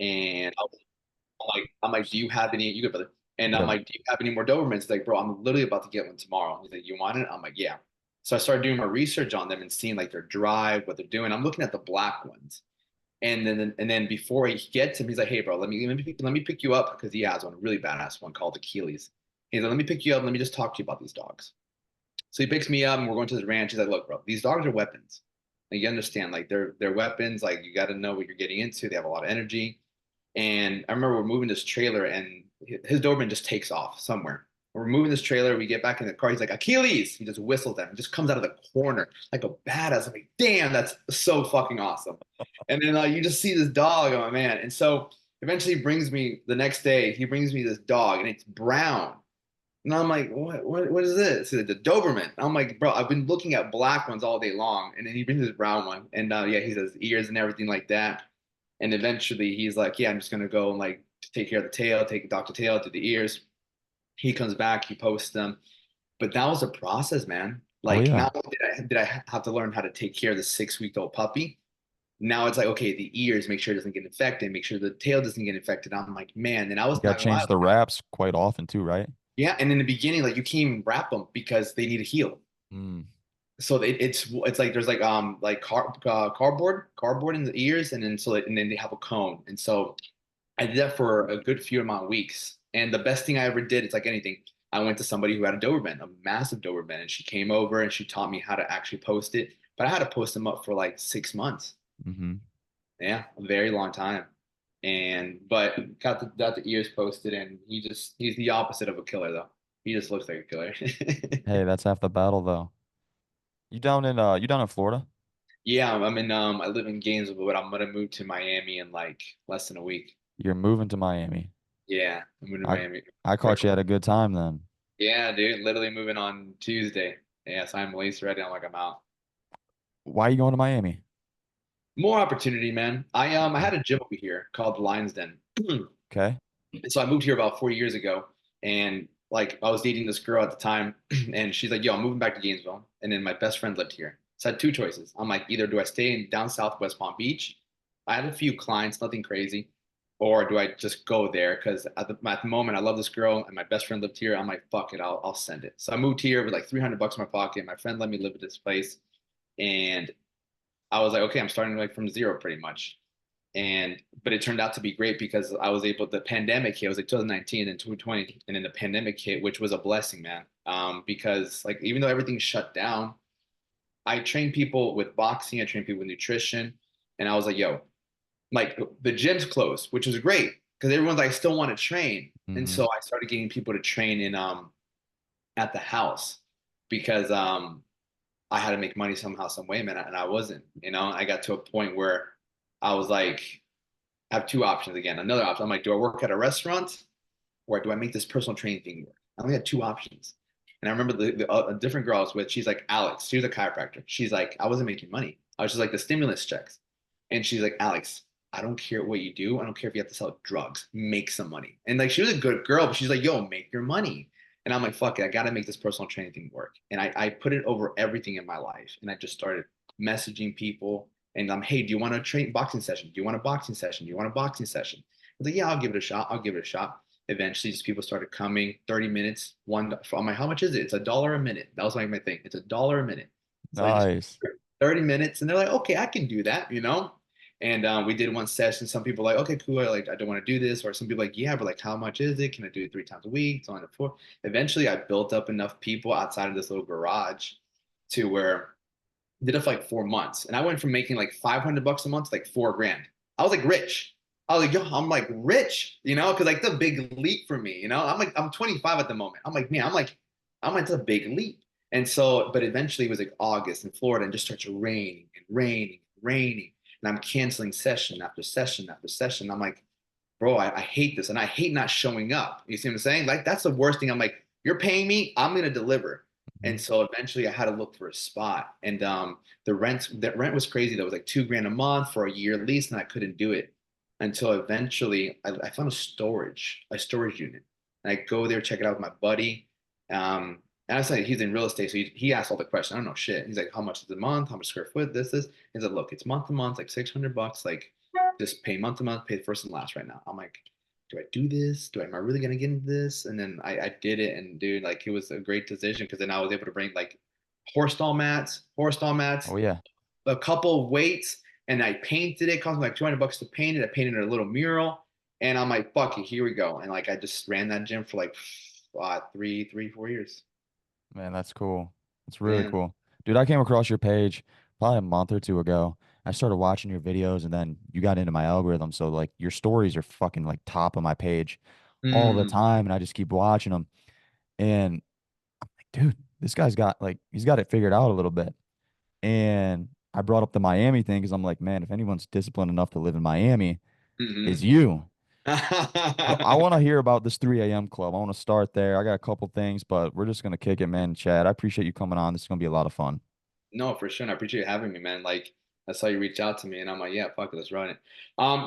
And I'm like, do you have any? You good, brother? And I'm Yep. like, do you have any more Dobermans? He's like, bro, I'm literally about to get one tomorrow. He's like, you want it? I'm like, yeah. So I started doing my research on them and seeing like their drive, what they're doing. I'm looking at the black ones. And then before he gets him, he's like, "Hey, bro, let me pick you up because he has one, a really badass one called Achilles." He's like, "Let me pick you up. Let me just talk to you about these dogs." So he picks me up, and we're going to the ranch. He's like, "Look, bro, these dogs are weapons. Like, you understand? Like they're weapons. Like you got to know what you're getting into. They have a lot of energy." And I remember we're moving this trailer, and his Doberman just takes off somewhere. We're moving this trailer. We get back in the car. He's like, Achilles. He just whistles at him. Just comes out of the corner like a badass. I'm like, damn, that's so fucking awesome. And then you just see this dog. Oh, man. And so eventually he brings me the next day. He brings me this dog, and it's brown. And I'm like, what is this? It's a Doberman. I'm like, bro, I've been looking at black ones all day long. And then he brings this brown one. And yeah, he has ears and everything like that. And eventually he's like, yeah, I'm just gonna go and like take care of the tail, take Dr. Tail, do the ears. He comes back, he posts them. But that was a process, man. Oh Like yeah. not only did I have to learn how to take care of the 6 week old puppy, now it's like, okay, the ears, make sure it doesn't get infected, make sure the tail doesn't get infected. I'm like, man, and I You was got not to gonna lie. change the wraps quite often too, right? Yeah, and in the beginning, like you can't even wrap them because they need to heal. Mm. So it's like there's like cardboard in the ears, and then they have a cone. And so I did that for a good few amount of weeks. And the best thing I ever did, it's like anything. I went to somebody who had a Doberman, a massive Doberman, and she came over and she taught me how to actually post it. But I had to post them up for like 6 months. Hmm. Yeah, a very long time. And but got the ears posted, and he's the opposite of a killer though. He just looks like a killer. Hey, that's half the battle though. You down in Florida? Yeah, I live in Gainesville, but I'm gonna move to Miami in like less than a week. You're moving to Miami. Yeah, I'm moving to I Miami. I caught you at a good time then. Yeah, dude, literally moving on Tuesday. Yeah, so I'm lease ready. I'm like, I'm out. Why are you going to Miami? More opportunity, man. I had a gym over here called the Lions Den. Okay. So I moved here about 4 years ago, and like I was dating this girl at the time, and she's like, "Yo, I'm moving back to Gainesville," and then my best friend lived here. So I had two choices. I'm like, either do I stay in down south West Palm Beach? I had a few clients, nothing crazy, or do I just go there? Because at the moment, I love this girl, and my best friend lived here. I'm like, fuck it, I'll send it. So I moved here with like $300 in my pocket. My friend let me live at this place, and I was like, okay, I'm starting like from zero pretty much. But it turned out to be great because I was able, the pandemic hit, it was like 2019 and 2020, and then the pandemic hit, which was a blessing, man. Because like even though everything shut down, I trained people with boxing, I trained people with nutrition, and I was like, yo, like the gym's closed, which was great because everyone's like, I still want to train. And Hmm. so I started getting people to train in at the house because I had to make money somehow, some way, man, and I wasn't. I got to a point where I was like, I have two options again. Another option, I'm like, do I work at a restaurant or do I make this personal training thing work? I only had two options. And I remember a different girl I was with, she's like, Alex, she was a chiropractor. She's like, I wasn't making money. I was just like the stimulus checks. And she's like, Alex, I don't care what you do. I don't care if you have to sell drugs, make some money. And like, she was a good girl, but she's like, yo, make your money. And I'm like, fuck it, I got to make this personal training thing work. And I put it over everything in my life. And I just started messaging people. And hey, do you want a train boxing session? Do you want a boxing session? Do you want a boxing session? I was like, yeah, I'll give it a shot. I'll give it a shot. Eventually, just people started coming. 30 minutes. I'm like, how much is it? It's $1 a minute. That was my thing. It's $1 a minute. So I just Nice. 30 minutes, and they're like, okay, I can do that. And we did one session. Some people like, okay, cool. I don't want to do this. Or some people like, yeah, but like, how much is it? Can I do it 3 times a week? It's only four. Eventually, I built up enough people outside of this little garage to where I did it for like 4 months, and I went from making like $500 a month to like 4 grand. I was like rich. I was like, yo, I'm like rich, because like the big leap for me. I'm 25 at the moment. I'm like, man, I'm like, it's a big leap. And so, but eventually it was like August in Florida and just starts raining and raining and raining. And I'm canceling session after session after session. I'm like, bro, I hate this. And I hate not showing up. You see what I'm saying? Like, that's the worst thing. I'm like, you're paying me, I'm going to deliver. And Mhm. so eventually I had to look for a spot. And the rent was crazy. That was like 2 grand a month for a year at least. And I couldn't do it until eventually I found a storage unit. And I go there, check it out with my buddy. And I said, he's in real estate. So he asked all the questions. I don't know shit. He's like, how much is a month? How much square foot? This. He said, look, it's month to month, like $600. Like, just pay month to month, pay the first and last right now. I'm like, do I do this? Am I really gonna get into this? And then I did it, and dude, like it was a great decision because then I was able to bring like horse stall mats, Oh yeah. a couple of weights, and I painted it. It cost me like $200 to paint it. I painted a little mural, and I'm like, fuck it, here we go. And like I just ran that gym for like 4 years. Man, that's cool. It's really Yeah. cool. Dude, I came across your page probably a month or two ago. I started watching your videos and then you got into my algorithm. So like your stories are fucking like top of my page all the Mm, time. And I just keep watching them. And I'm like, dude, this guy's got like, he's got it figured out a little bit. And I brought up the Miami thing because I'm like, man, if anyone's disciplined enough to live in Miami, it's hmm you. So I want to hear about this 3 a.m. club. I want to start there. I got a couple things, but we're just gonna kick it, man. Chad, I appreciate you coming on. This is gonna be a lot of fun. No, for sure. And I appreciate you having me, man. Like I saw you reach out to me, and I'm like, yeah, fuck it, let's run it.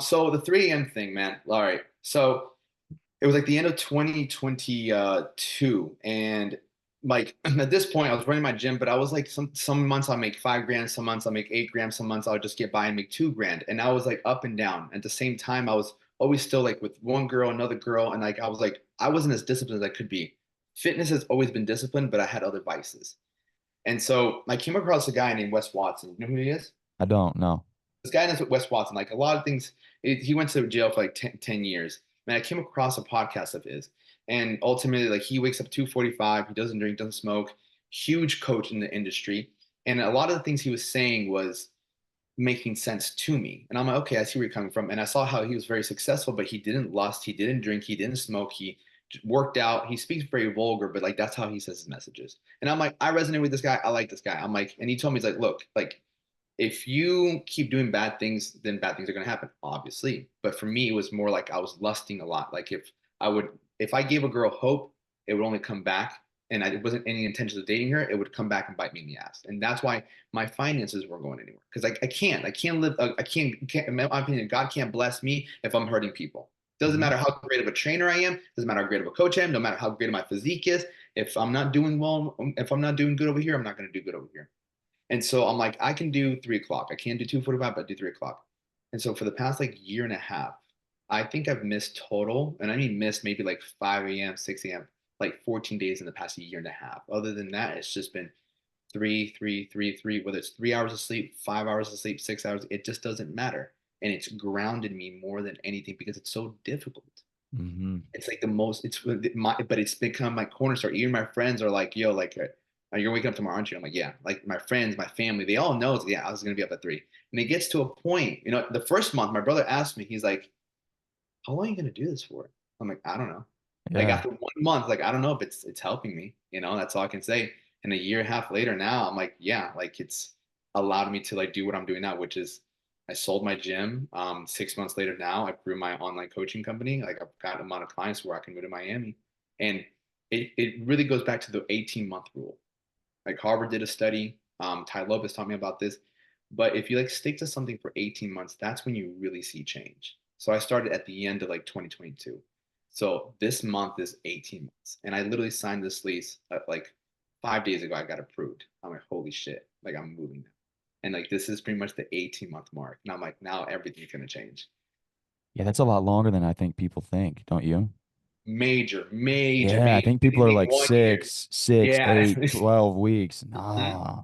So the 3 a.m. thing, man. All right. So it was like the end of 2022, and like at this point, I was running my gym, but I was like, some months I'll make 5 grand, some months I'll make 8 grand, some months I'll just get by and make 2 grand, and I was like up and down. At the same time, I was always still like with one girl, another girl, and like I was like, I wasn't as disciplined as I could be. Fitness has always been disciplined, but I had other vices. And so I came across a guy named Wes Watson. You know who he is? I don't know. This guy knows Wes Watson. Like a lot of things, he went to jail for like 10 years. Man, I came across a podcast of his. And ultimately, like he wakes up 2:45. He doesn't drink, doesn't smoke. Huge coach in the industry. And a lot of the things he was saying was making sense to me. And I'm like, okay, I see where you're coming from. And I saw how he was very successful, but he didn't lust, he didn't drink, he didn't smoke, he worked out. He speaks very vulgar, but like that's how he says his messages. And I'm like, I resonate with this guy. I like this guy. I'm like, and he told me, he's like, look, like if you keep doing bad things, then bad things are going to happen, obviously. But for me, it was more like I was lusting a lot. Like if I gave a girl hope, it would only come back. And it wasn't any intention of dating her, it would come back and bite me in the ass. And that's why my finances weren't going anywhere. Because I can't live, in my opinion, God can't bless me if I'm hurting people. Doesn't Hmm. matter how great of a trainer I am, doesn't matter how great of a coach I am, no matter how great my physique is. If I'm not doing well, if I'm not doing good over here, I'm not going to do good over here. And so I'm like, I can do 3 o'clock. I can't do 2:45, but I do 3 o'clock. And so for the past like year and a half, I think I've missed total, and I mean missed maybe like 5 a.m., 6 a.m., like 14 days in the past year and a half. Other than that, it's just been three, three, three, three, whether it's 3 hours of sleep, 5 hours of sleep, 6 hours, it just doesn't matter. And it's grounded me more than anything because it's so difficult. Hmm. It's like the most, but it's become my cornerstone. Even my friends are like, yo, like, you're waking up tomorrow, aren't you? I'm like, yeah. Like my friends, my family, they all know, yeah, I was gonna be up at 3. And it gets to a point, the first month, my brother asked me, he's like, how long are you gonna do this for? I'm like, I don't know. Like Yeah. after 1 month, like I don't know if it's helping me. That's all I can say. And a year and a half later now, I'm like, yeah, like it's allowed me to like do what I'm doing now, which is I sold my gym. 6 months later now, I grew my online coaching company. Like I've got an amount of clients where I can move to Miami. And it really goes back to the 18-month rule. Like Harvard did a study. Ty Lopez taught me about this. But if you like stick to something for 18 months, that's when you really see change. So I started at the end of like 2022. So this month is 18 months. And I literally signed this lease like 5 days ago. I got approved. I'm like, holy shit. Like I'm moving now. And like this is pretty much the 18-month mark. And I'm like, now everything's gonna change. Yeah, that's a lot longer than I think people think, don't you? Major, major, Yeah, I major. think They people are think like 1 year. 6, Yeah. 8, 12 weeks. Mhm. Nah.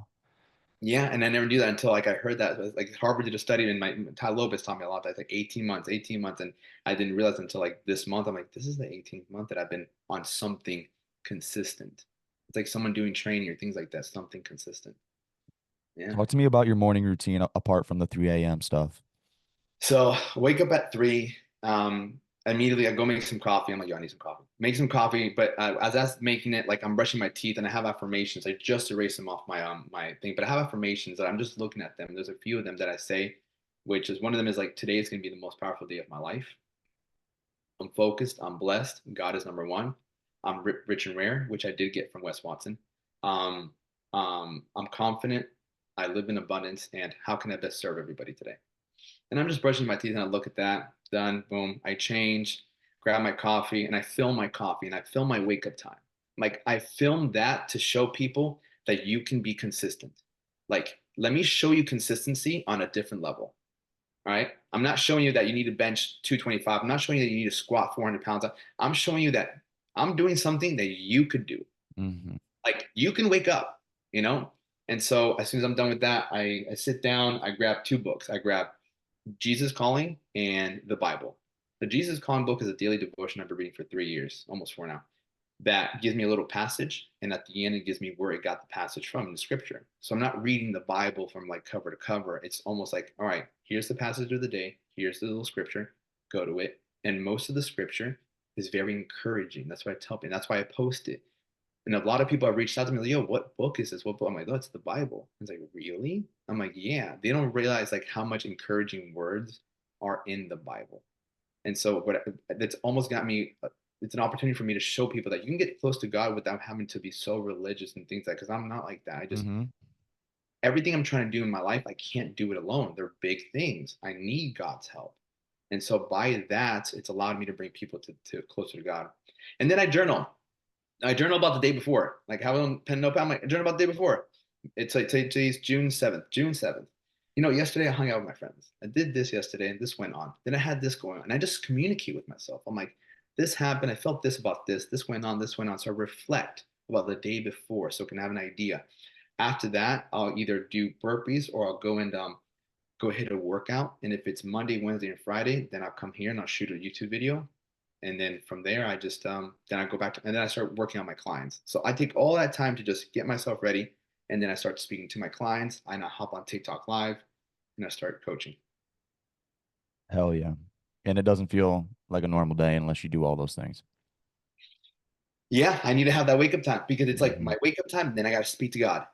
Yeah, and I never knew that until like I heard that like Harvard did a study and my Ty Lopez taught me a lot. That's like 18 months, and I didn't realize until like this month. I'm like, this is the 18th month that I've been on something consistent. It's like someone doing training or things like that, something consistent. Yeah. Talk to me about your morning routine apart from the 3 a.m. stuff. So wake up at 3. Immediately I go make some coffee. I'm like, yo, I need some coffee. Make some coffee, but as that's making it, like I'm brushing my teeth and I have affirmations. I just erased them off my thing, but I have affirmations that I'm just looking at them. There's a few of them that I say, which is one of them is like today is gonna be the most powerful day of my life. I'm focused. I'm blessed. God is number one. I'm rich and rare, which I did get from Wes Watson. Um, I'm confident. I live in abundance, and how can I best serve everybody today? And I'm just brushing my teeth and I look at that, done, boom. I change, grab my coffee, and I film my coffee and I film my wake up time. Like I filmed that to show people that you can be consistent. Like, let me show you consistency on a different level. All right. I'm not showing you that you need to bench 225. I'm not showing you that you need to squat 400 pounds. I'm showing you that I'm doing something that you could do. Mm-hmm. Like you can wake up, you know? And so as soon as I'm done with that, I sit down, I grab two books. I grab Jesus Calling and the Bible. The Jesus Calling book is a daily devotion I've been reading for 3 years, almost four now. That gives me a little passage, and at the end, it gives me where it got the passage from in the scripture. So I'm not reading the Bible from like cover to cover. It's almost like, all right, here's the passage of the day, here's the little scripture, go to it. And most of the scripture is very encouraging. That's why I tell people, that's why I post it. And a lot of people have reached out to me like, yo, what book is this? What book? I'm like, oh, it's the Bible. It's like, really? I'm like, yeah. They don't realize like how much encouraging words are in the Bible. And so, but that's almost got me. It's an opportunity for me to show people that you can get close to God without having to be so religious and things like. Because I'm not like that. I just Mm-hmm. everything I'm trying to do in my life, I can't do it alone. They're big things. I need God's help. And so by that, it's allowed me to bring people to closer to God. And then I journal. I journal about the day before. Like have a pen notepad. I'm like, I journal about the day before. It's like today's June 7th. June 7th. You know, yesterday I hung out with my friends. I did this yesterday and this went on. Then I had this going on. And I just communicate with myself. I'm like, this happened. I felt this about this. This went on. This went on. So I reflect about the day before so I can have an idea. After that, I'll either do burpees or I'll go and go hit a workout. And if it's Monday, Wednesday, and Friday, then I'll come here and I'll shoot a YouTube video. And then from there, I just then I go back to and then I start working on my clients. So I take all that time to just get myself ready, and then I start speaking to my clients. I now hop on TikTok Live, and I start coaching. Hell yeah. And it doesn't feel like a normal day unless you do all those things. Yeah, I need to have that wake up time because it's like Mm-hmm. my wake up time. Then I got to speak to God.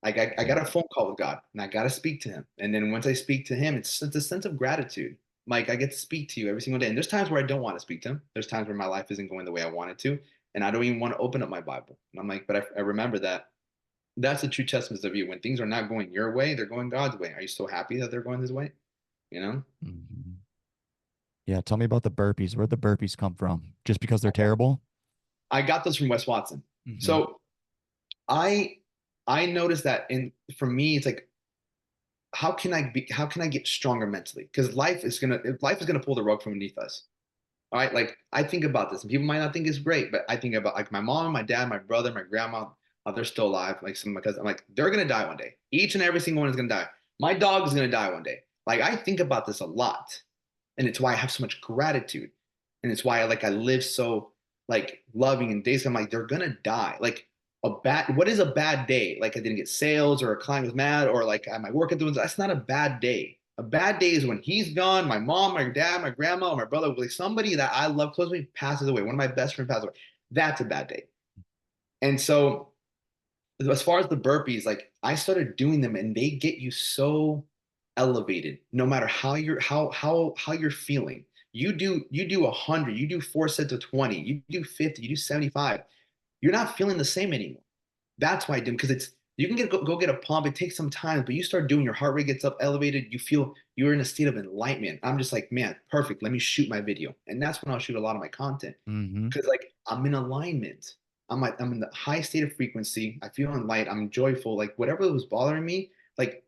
Like I Yeah. got a phone call with God, and I got to speak to Him. And then once I speak to Him, it's a sense of gratitude. Like I get to speak to you every single day. And there's times where I don't want to speak to Him. There's times where my life isn't going the way I want it to, and I don't even want to open up my Bible. And I'm like, but I remember that that's the true testament of you. When things are not going your way, they're going God's way. Are you so happy that they're going His way? You know? Mm-hmm. Yeah. Tell me about the burpees. Where'd the burpees come from? Just because they're terrible? I got those from Wes Watson. Mm-hmm. So I I noticed that in for me, it's like how can I get stronger mentally? Because life is gonna pull the rug from beneath us. All right. Like I think about this, and people might not think it's great, but I think about like my mom, my dad, my brother, my grandma, they're still alive. Like some of my cousins, I'm like, they're gonna die one day. Each and every single one is gonna die. My dog is gonna die one day. Like I think about this a lot. And it's why I have so much gratitude. And it's why I live so like loving and days. I'm like, they're gonna die. Like what is a bad day? Like I didn't get sales or a client was mad or like my work at doing that's not a bad day. A bad day is when he's gone, my mom, my dad, my grandma, or my brother, like somebody that I love closely passes away. One of my best friends passes away. That's a bad day. And so as far as the burpees, like I started doing them and they get you so elevated no matter how you're feeling. You do 100, you do 4 sets of 20, you do 50, you do 75. You're not feeling the same anymore. That's why I do because it's you can go get a pump. It takes some time, but you start doing your heart rate gets up elevated. You feel you're in a state of enlightenment. I'm just like, man, perfect. Let me shoot my video. And that's when I'll shoot a lot of my content Mm-hmm. because like I'm in alignment. I'm in the high state of frequency. I feel in light. I'm joyful. Like whatever was bothering me, like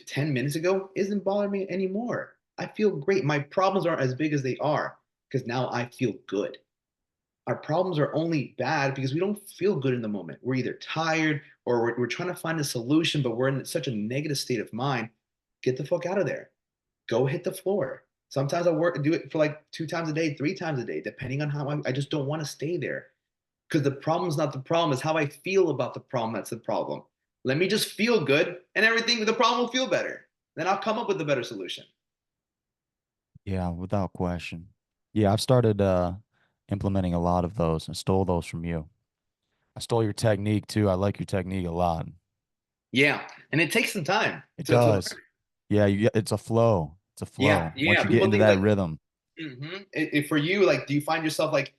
10 minutes ago, isn't bothering me anymore. I feel great. My problems aren't as big as they are because now I feel good. Our problems are only bad because we don't feel good in the moment. We're either tired or we're trying to find a solution, but we're in such a negative state of mind. Get the fuck out of there. Go hit the floor. Sometimes I do it for like 2 times a day, 3 times a day, depending on how I just don't want to stay there. Because the problem's not the problem, it's how I feel about the problem that's the problem. Let me just feel good and everything, the problem will feel better. Then I'll come up with a better solution. Yeah, without question. Yeah, I've started implementing a lot of those. I stole those from you. I stole your technique too. I like your technique a lot. Yeah. And it takes some time It to does. learn. Yeah, it's a flow. It's a Yeah. flow. Once Yeah. you get People into think that like, rhythm, for you, like, do you find yourself like,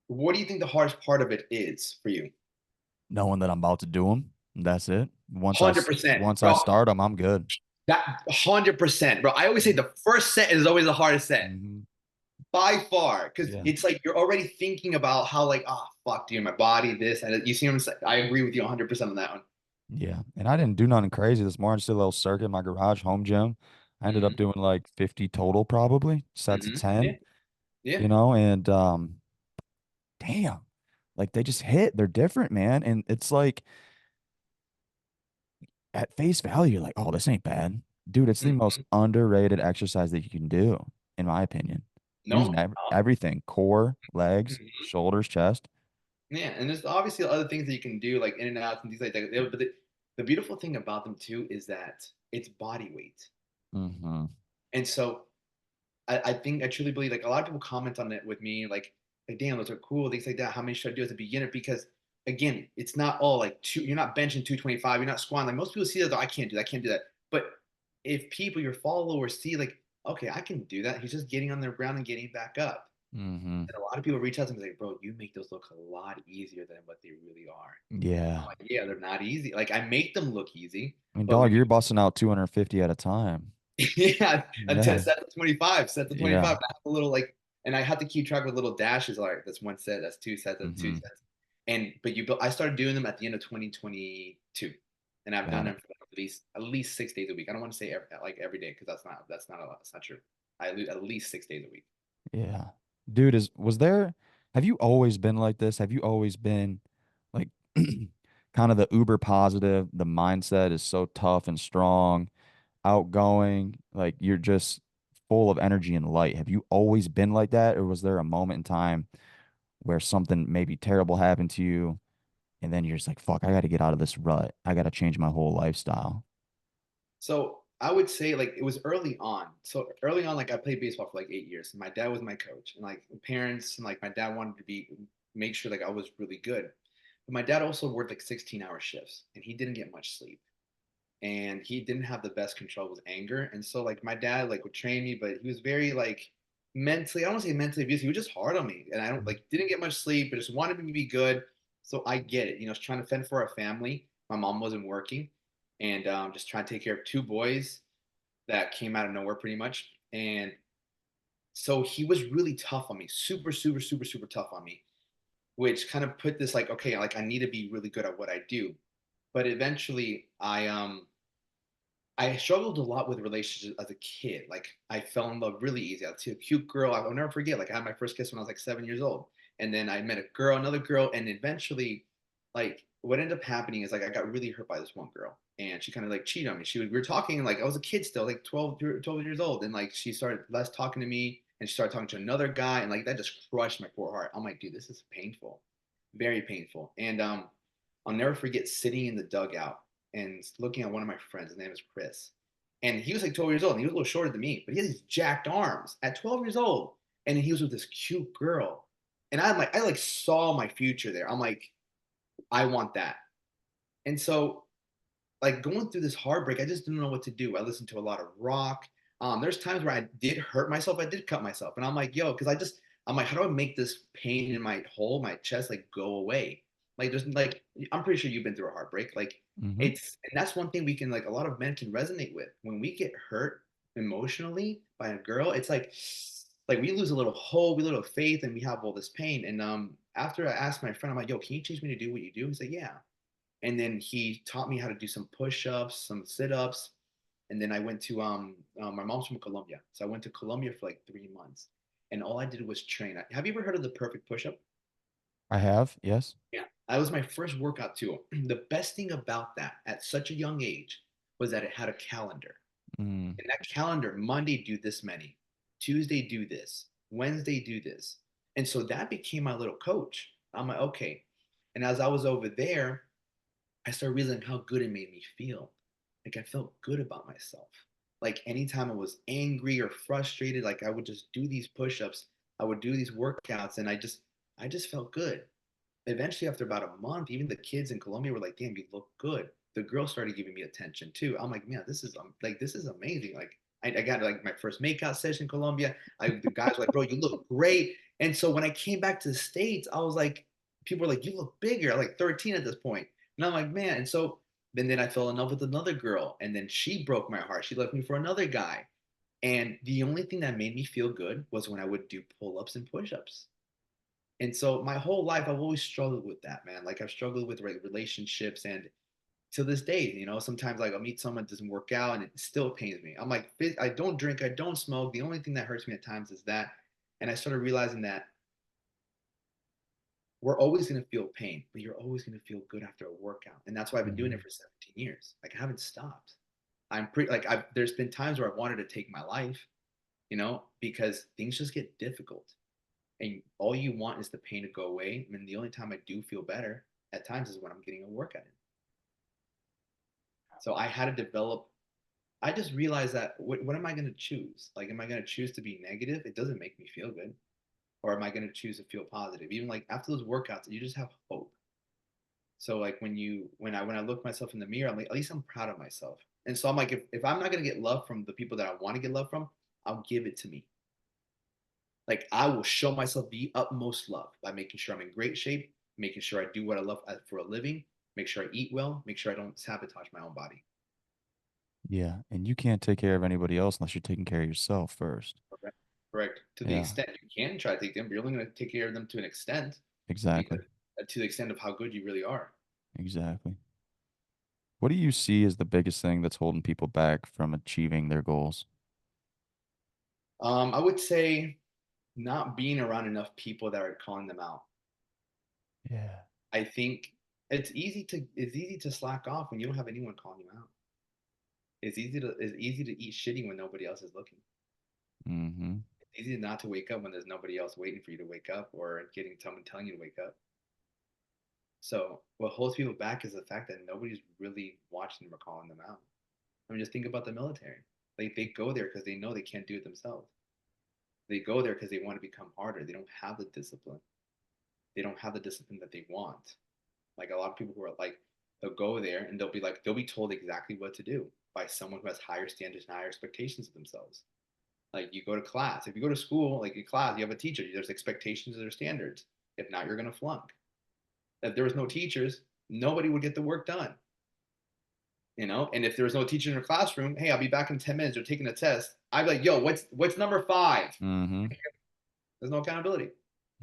what do you think the hardest part of it is for you? knowing that I'm about to do them, that's it. 100%, Once I bro. start them, I'm good. That 100%, bro. I always say the first set is always the hardest set Mm-hmm. by far because Yeah. it's like you're already thinking about how, like, oh, fuck, dude, my body, this. And you see what I'm saying? I agree with you 100% on that one. Yeah. And I didn't do nothing crazy this morning. Just did a little circuit in my garage, home gym. I ended up Hmm. doing like 50 total, probably sets of Hmm. Yeah. 10, Yeah. you know, and damn, like they just hit. They're different, man. And it's like at face value, you're like, oh, this ain't bad. Dude, it's the most Hmm. underrated exercise that you can do, in my opinion. Using No. everything, core, legs, Mhm. shoulders, chest. Yeah, and there's obviously other things that you can do, like in and outs and things like that. But the beautiful thing about them too is that it's body weight. Mm-hmm. And so I think I truly believe like a lot of people comment on it with me, like damn, those are cool, things like that. How many should I do as a beginner? Because again, it's not all like you're not benching 225, you're not squatting. Like most people see that, though, I can't do that, I can't do that. But if people, your followers see like, okay, I can do that. He's just getting on their ground and getting back up. Mm-hmm. And a lot of people reach out to me like, bro, you make those look a lot easier than what they really are. I'm Yeah. like, yeah, they're not easy. Like I make them look easy, I mean, but dog, when you're you busting out 250 at a time. yeah, a Yeah. set of 25, set of 25. Yeah. I have a little like, and I have to keep track with little dashes. All right, that's one set, that's two sets, that's two Mm-hmm. sets. And but I started doing them at the end of 2022, and I've done Got it. them for at least 6 days a week. I don't want to say every day because that's not a lot. That's not true. I lose at least 6 days a week. Yeah. Dude, was there, have you always been like this? Have you always been like kind of the uber positive? The mindset is so tough and strong, outgoing, like you're just full of energy and light. Have you always been like that? Or was there a moment in time where something maybe terrible happened to you and then you're just like, fuck, I got to get out of this rut. I got to change my whole lifestyle. So I would say like it was early on. So early on, like I played baseball for like 8 years. And my dad was my coach, and like parents and like my dad wanted to make sure like I was really good. But my dad also worked like 16-hour shifts, and he didn't get much sleep, and he didn't have the best control of his anger. And so like my dad like would train me, but he was very like mentally, I don't want to say mentally abused. He was just hard on me, and I don't like didn't get much sleep, but just wanted me to be good. So I get it, trying to fend for our family. My mom wasn't working, and just trying to take care of two boys that came out of nowhere pretty much. And so he was really tough on me, super, super, super, super tough on me, which kind of put this like, okay, like I need to be really good at what I do. But eventually I struggled a lot with relationships as a kid. Like I fell in love really easy. I'll see a cute girl. I'll never forget. Like I had my first kiss when I was like 7 years old. And then I met a girl, another girl, and eventually, like what ended up happening is like I got really hurt by this one girl. And she kind of like cheated on me. We were talking like I was a kid still, like 12 years old. And like she started less talking to me and she started talking to another guy. And like that just crushed my poor heart. I'm like, dude, this is painful. Very painful. And I'll never forget sitting in the dugout and looking at one of my friends. His name is Chris. And he was like 12 years old. And he was a little shorter than me, but he had these jacked arms at 12 years old. And he was with this cute girl. And I like saw my future there. I'm like, I want that. And so like going through this heartbreak, I just didn't know what to do. I listened to a lot of rock. There's times where I did hurt myself. I did cut myself. And I'm like, yo, because I'm like, how do I make this pain in my chest, like go away? Like, there's like, I'm pretty sure you've been through a heartbreak. Like, Mm-hmm. and that's one thing we can, like, a lot of men can resonate with. When we get hurt emotionally by a girl, it's like we lose a little hope, we lose a little faith, and we have all this pain. And after I asked my friend, I'm like, yo, can you teach me to do what you do? He's like, yeah. And then he taught me how to do some push-ups, some sit-ups, and then I went to my mom's from Colombia, so I went to Colombia for like 3 months, and all I did was train. Have you ever heard of the perfect push-up? I have, yes. Yeah, that was my first workout too. The best thing about that at such a young age was that it had a calendar. Mm. In that calendar, Monday do this many, Tuesday do this, Wednesday do this, and so that became my little coach. I'm like, okay. And as I was over there, I started realizing how good it made me feel. Like I felt good about myself. Like anytime I was angry or frustrated, like I would just do these push-ups, I would do these workouts, and I just felt good. Eventually, after about a month, even the kids in Colombia were like, "Damn, you look good." The girls started giving me attention too. I'm like, "Man, this is amazing." Like I got like my first makeout session in Colombia. The guys were like, "Bro, you look great." And so when I came back to the States, I was like, people were like, "You look bigger." I'm like 13 at this point. And I'm like, man. And so then I fell in love with another girl. And then she broke my heart. She left me for another guy. And the only thing that made me feel good was when I would do pull-ups and push-ups. And so my whole life, I've always struggled with that, man. Like I've struggled with relationships. And to this day, sometimes like I'll meet someone that doesn't work out and it still pains me. I'm like, I don't drink, I don't smoke. The only thing that hurts me at times is that. And I started realizing that we're always going to feel pain, but you're always going to feel good after a workout. And that's why I've been doing it Mhm. for 17 years. Like I haven't stopped. I'm pretty like there's been times where I wanted to take my life, because things just get difficult. And all you want is the pain to go away. I mean, the only time I do feel better at times is when I'm getting a workout in. So I had to develop. I just realized that what am I going to choose? Like, am I going to choose to be negative? It doesn't make me feel good. Or am I going to choose to feel positive? Even like after those workouts, you just have hope. So like when I look myself in the mirror, I'm like, at least I'm proud of myself. And so I'm like, if I'm not going to get love from the people that I want to get love from, I'll give it to me. Like I will show myself the utmost love by making sure I'm in great shape, making sure I do what I love for a living, make sure I eat well, make sure I don't sabotage my own body. Yeah, and you can't take care of anybody else unless you're taking care of yourself first. Correct. Correct. To the Yeah, extent you can try to take them, but you're only going to take care of them to an extent, exactly. because to the extent of how good you really are. Exactly. What do you see as the biggest thing that's holding people back from achieving their goals? I would say not being around enough people that are calling them out. Yeah. I think it's easy to slack off when you don't have anyone calling you out. It's easy to eat shitty when nobody else is looking. Mm-hmm. It's easy not to wake up when there's nobody else waiting for you to wake up or getting someone telling you to wake up. So what holds people back is the fact that nobody's really watching them or calling them out. I mean, just think about the military. Like they go there because they know they can't do it themselves. They go there because they want to become harder. They don't have the discipline. They don't have the discipline that they want. Like a lot of people who are like, they'll go there and they'll be told exactly what to do by someone who has higher standards and higher expectations of themselves. Like you go to class. If you go to school, like in class, you have a teacher. There's expectations, there's standards. If not, you're gonna flunk. If there was no teachers, nobody would get the work done. And if there was no teacher in the classroom, hey, I'll be back in 10 minutes. They're taking a test. I'd be like, yo, what's number five? Mm-hmm. There's no accountability.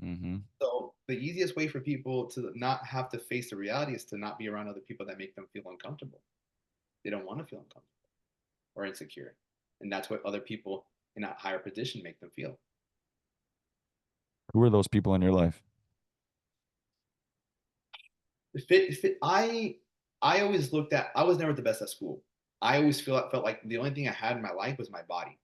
Mm-hmm. So the easiest way for people to not have to face the reality is to not be around other people that make them feel uncomfortable. They don't want to feel uncomfortable or insecure. And that's what other people in a higher position make them feel. Who are those people in your life? I always looked at, I was never the best at school. I always felt like the only thing I had in my life was my body.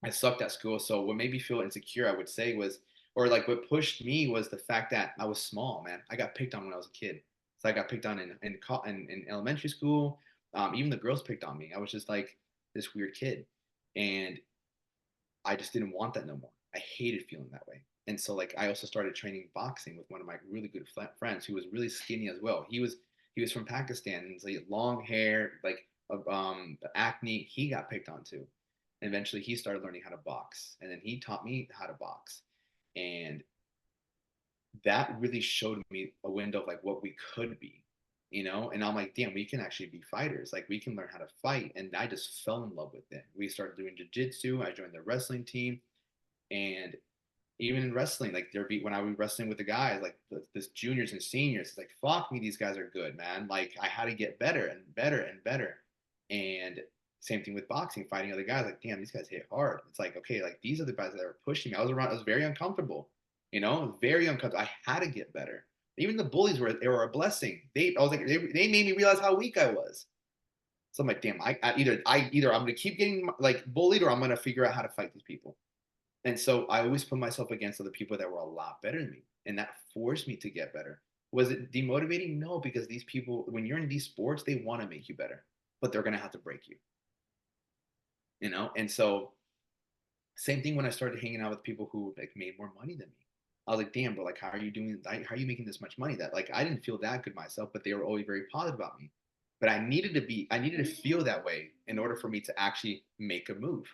I sucked at school. So what made me feel insecure, I would say, was, or like what pushed me was the fact that I was small, man. I got picked on when I was a kid. So I got picked on in elementary school. Even the girls picked on me. I was just like this weird kid. And I just didn't want that no more. I hated feeling that way. And so like I also started training boxing with one of my really good friends who was really skinny as well. He was from Pakistan and like long hair, like acne. He got picked on too. And eventually he started learning how to box, and then he taught me how to box. And that really showed me a window of like what we could be. And I'm like, damn, we can actually be fighters. Like we can learn how to fight. And I just fell in love with it. We started doing jujitsu. I joined the wrestling team. And even in wrestling, like there be when I was wrestling with the guys, like this juniors and seniors, it's like fuck me, these guys are good, man. Like I had to get better and better and better. And same thing with boxing, fighting other guys. Like damn, these guys hit hard. It's like okay, like these are the guys that are pushing me. I was very uncomfortable. Very uncomfortable. I had to get better. Even the bullies were a blessing. I was like they made me realize how weak I was. So I'm like, damn, either I'm gonna keep getting like bullied or I'm gonna figure out how to fight these people. And so I always put myself against other people that were a lot better than me. And that forced me to get better. Was it demotivating? No, because these people, when you're in these sports, they want to make you better, but they're going to have to break you. And so, same thing when I started hanging out with people who like made more money than me. I was like, damn, bro, like, how are you doing? How are you making this much money? That like, I didn't feel that good myself, but they were always very positive about me. But I needed to feel that way in order for me to actually make a move.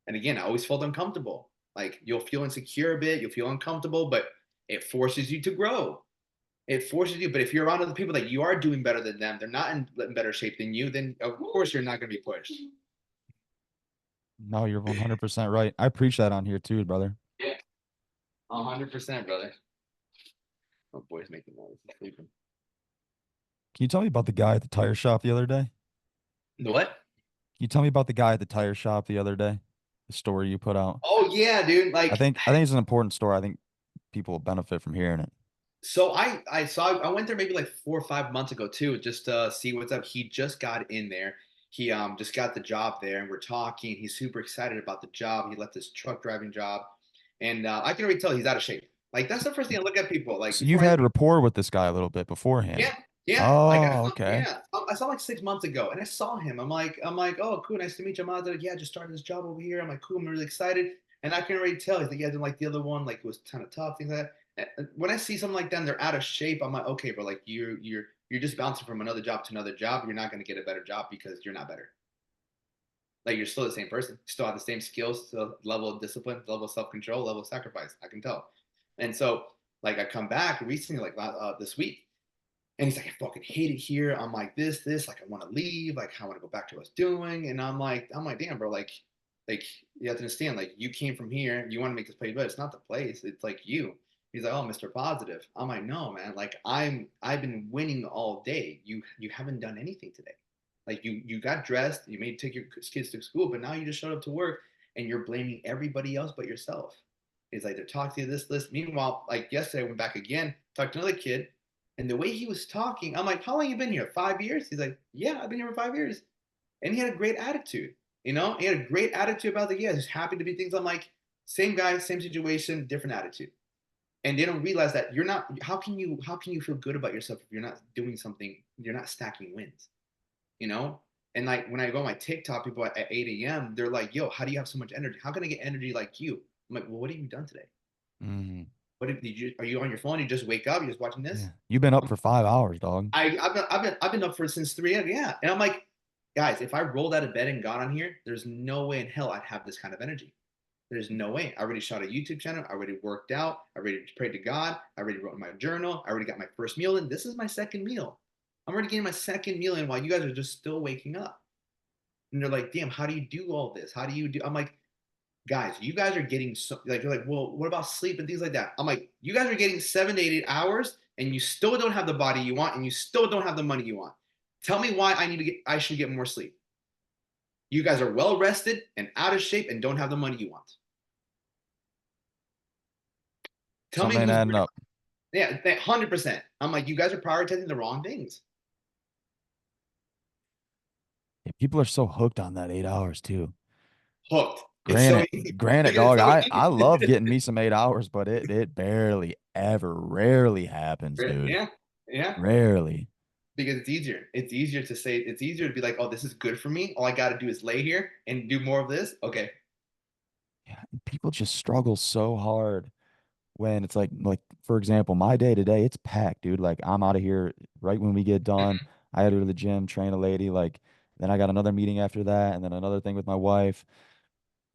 And again, I always felt uncomfortable. Like you'll feel insecure a bit, you'll feel uncomfortable, but it forces you to grow. It forces you. But if you're around other people that you are doing better than them, they're not in better shape than you, then of course you're not going to be pushed. No, you're 100% right. I preach that on here too, brother. Yeah, 100%, brother. Oh, boy's making noise. He's sleeping. Can you tell me about the guy at the tire shop the other day? The what? Can you tell me about the guy at the tire shop the other day? The story you put out. Oh yeah, dude. Like, I think it's an important story. I think people will benefit from hearing it. so I went there maybe like 4 or 5 months ago too, just to see what's up. He just got in there. He just got the job there, and we're talking. He's super excited about the job. He left his truck driving job, and I can already tell he's out of shape. Like that's the first thing I look at people. Like So you've before I had even rapport with this guy a little bit beforehand. yeah, yeah. Like I Oh, saw, okay. yeah, I saw like 6 months ago, and I saw him. I'm like, oh, cool, nice to meet you. I'm like, yeah, just started this job over here. I'm like, cool, I'm really excited, and I can already tell. He's like, yeah, I didn't like the other one. Like it was kind of tough, things like that. And when I see something like that, and they're out of shape. I'm like, okay, bro, like you're just bouncing from another job to another job. You're not going to get a better job because you're not better. Like you're still the same person, still have the same skills, still level of discipline, level of self control, level of sacrifice. I can tell. And so, like, I come back recently, like this week, and he's like, I fucking hate it here. I'm like, like, I want to leave. Like, I want to go back to what I was doing. And I'm like, damn, bro, like you have to understand, like, you came from here, you want to make this place better. It's not the place, it's like you. He's like, oh, Mr. Positive. I'm like, no, man. Like, I've been winning all day. You haven't done anything today. Like, you got dressed, you made take your kids to school, but now you just showed up to work and you're blaming everybody else but yourself. It's like they're talking to this list. Meanwhile, like yesterday, I went back again, talked to another kid, and the way he was talking, I'm like, how long you been here? 5 years? He's like, yeah, I've been here for 5 years. And he had a great attitude. You know, he had a great attitude about the, yeah, he's happy to be things. I'm like, same guy, same situation, different attitude. And they don't realize that you're not, how can you feel good about yourself if you're not doing something, you're not stacking wins, you know? And like when I go on my TikTok, people at 8 a.m., they're like, yo, how do you have so much energy? How can I get energy like you? I'm like, well, what have you done today? Hmm. Did you, are you on your phone? You just wake up, you're just watching Yeah. this? You've been up for 5 hours, dog. I've been up for since 3 a.m. Yeah, and I'm like, guys, if I rolled out of bed and got on here, there's no way in hell I'd have this kind of energy. There's no way. I already shot a YouTube channel. I already worked out. I already prayed to God. I already wrote in my journal. I already got my first meal in. This is my second meal. I'm already getting my second meal in while you guys are just still waking up. And they're like, damn, how do you do all this? How do you do? I'm like, guys, you guys are getting so like you're like, well, what about sleep and things like that? I'm like, you guys are getting 7 to 8 hours and you still don't have the body you want and you still don't have the money you want. Tell me why I should get more sleep. You guys are well rested and out of shape and don't have the money you want. Tell me Something ain't who's adding up. yeah, 100%. I'm like, you guys are prioritizing the wrong things. Yeah, people are so hooked on that 8 hours too. Hooked. It's so Granted, easy granted, because it's dog, so I love easy. getting me some 8 hours, but it barely ever, rarely happens, dude. Yeah, yeah. Rarely. Because it's easier. It's easier to say, it's easier to be like, oh, this is good for me. All I got to do is lay here and do more of this. Okay. Yeah, and people just struggle so hard when it's like for example, my day today, it's packed, dude. Like I'm out of here right when we get done. Mhm. I had to go to the gym, train a lady, like then I got another meeting after that, and then another thing with my wife.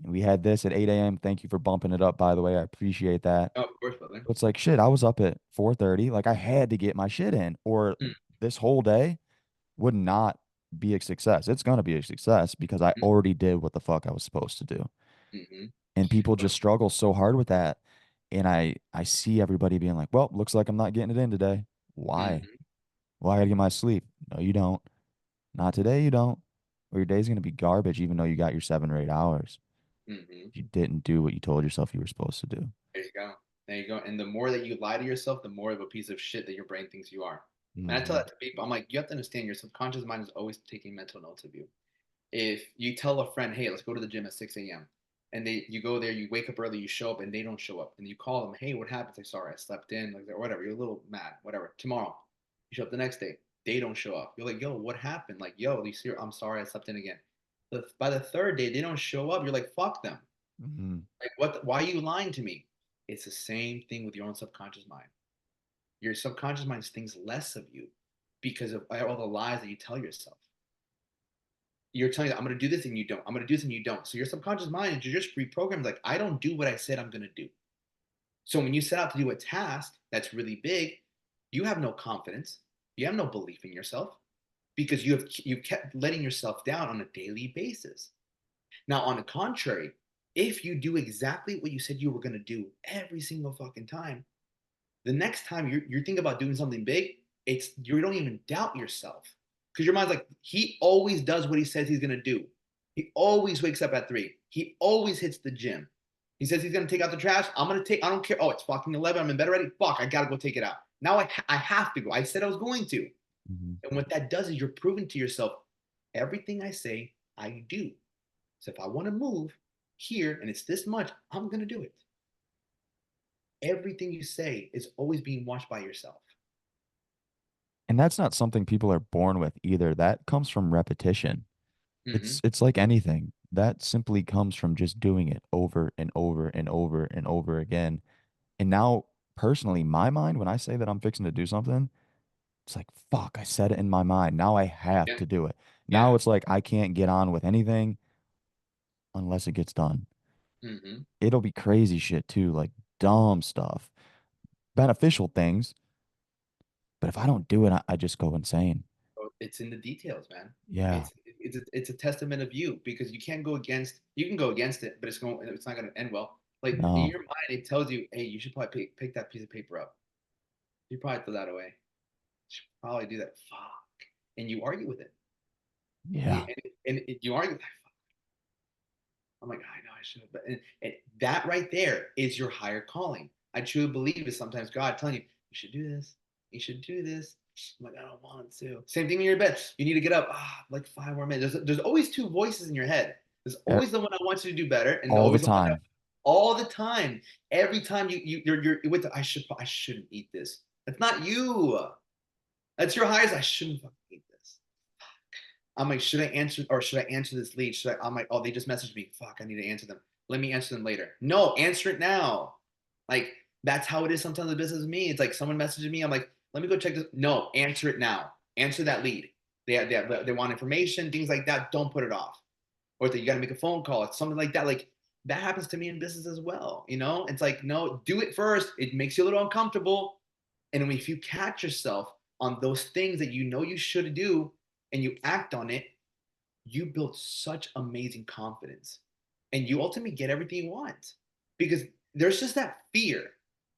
And we had this at 8 a.m. Thank you for bumping it up, by the way. I appreciate that. Oh, of course, brother. But it's like shit, I was up at 4:30. Like I had to get my shit in, or Mm, this whole day would not be a success. It's gonna be a success because I mm, already did what the fuck I was supposed to do. mhm. And people But just struggle so hard with that. And I see everybody being like, well, looks like I'm not getting it in today. Why? mhm, Well, I gotta get my sleep. No, you don't. Not today, you don't. Or your day's gonna be garbage even though you got your 7 or 8 hours. mhm. You didn't do what you told yourself you were supposed to do. There you go. There you go. And the more that you lie to yourself, the more of a piece of shit that your brain thinks you are. And I tell Hmm. that to people. I'm like, you have to understand your subconscious mind is always taking mental notes of you. If you tell a friend, hey, let's go to the gym at 6 a.m. and you go there, you wake up early, you show up, and they don't show up, and you call them, hey, what happened? Like, sorry, I slept in, like, or whatever. You're a little mad, whatever. Tomorrow, you show up the next day, they don't show up. You're like, yo, what happened? Like, yo, you see, I'm sorry, I slept in again. By the third day, they don't show up. You're like, fuck them. Hmm. Like, what? Why are you lying to me? It's the same thing with your own subconscious mind. Your subconscious mind thinks less of you because of all the lies that you tell yourself. You're telling that I'm going to do this and you don't. I'm going to do this and you don't. So your subconscious mind, you're just reprogrammed. Like, I don't do what I said I'm going to do. So when you set out to do a task that's really big, you have no confidence. You have no belief in yourself because you kept letting yourself down on a daily basis. Now, on the contrary, if you do exactly what you said you were going to do every single fucking time, the next time you're thinking about doing something big, It's you don't even doubt yourself because your mind's like, he always does what he says he's gonna do. He always wakes up at 3. He always hits the gym. He says he's gonna take out the trash. I'm gonna take. I don't care. Oh, it's fucking 11. I'm in bed already. Fuck, I gotta go take it out. Now I have to go. I said I was going to. Hmm. And what that does is you're proving to yourself everything I say I do. So if I want to move here and it's this much, I'm gonna do it. Everything you say is always being watched by yourself. And that's not something people are born with either. That comes from repetition. Mm-hmm. It's like anything. That simply comes from just doing it over and over and over and over again. And now, personally, my mind, when I say that I'm fixing to do something, it's like, fuck, I said it in my mind. Now I have Yeah. to do it. Now Yeah. it's like I can't get on with anything unless it gets done. Mm-hmm. It'll be crazy shit too, like dumb stuff, beneficial things. But if I don't do it, I just go insane. It's in the details, man. Yeah. It's a testament of you because you can't go against. You can go against it, but it's not going to end well. Like in No. your mind, it tells you, hey, you should probably pick that piece of paper up. You probably throw that away. You should probably do that. Fuck, and you argue with it. Yeah. You argue. I'm like, I know I should, but and that right there is your higher calling. I truly believe is sometimes God telling you, you should do this, you should do this. I'm like, I don't want to. Same thing in your bed. You need to get up. Like 5 more minutes. There's always two voices in your head. There's E- always the one I want you to do better, and All the always the one that time. all the time. Every time you're with the, I shouldn't eat this. That's not you. That's your highest. I shouldn't fucking eat this. I'm like, should I answer or should I answer this lead? Should I? I'm like, oh, they just messaged me. Fuck, I need to answer them. Let me answer them later. No, answer it now. Like that's how it is sometimes in business with me. It's like someone messages me. I'm like, let me go check this. No, answer it now. Answer that lead. They want information, things like that. Don't put it off. Or that you got to make a phone call. It's something like that. Like that happens to me in business as well. You know, it's like, no, do it first. It makes you a little uncomfortable. And if you catch yourself on those things that you know you should do and you act on it, you build such amazing confidence and you ultimately get everything you want because there's just that fear.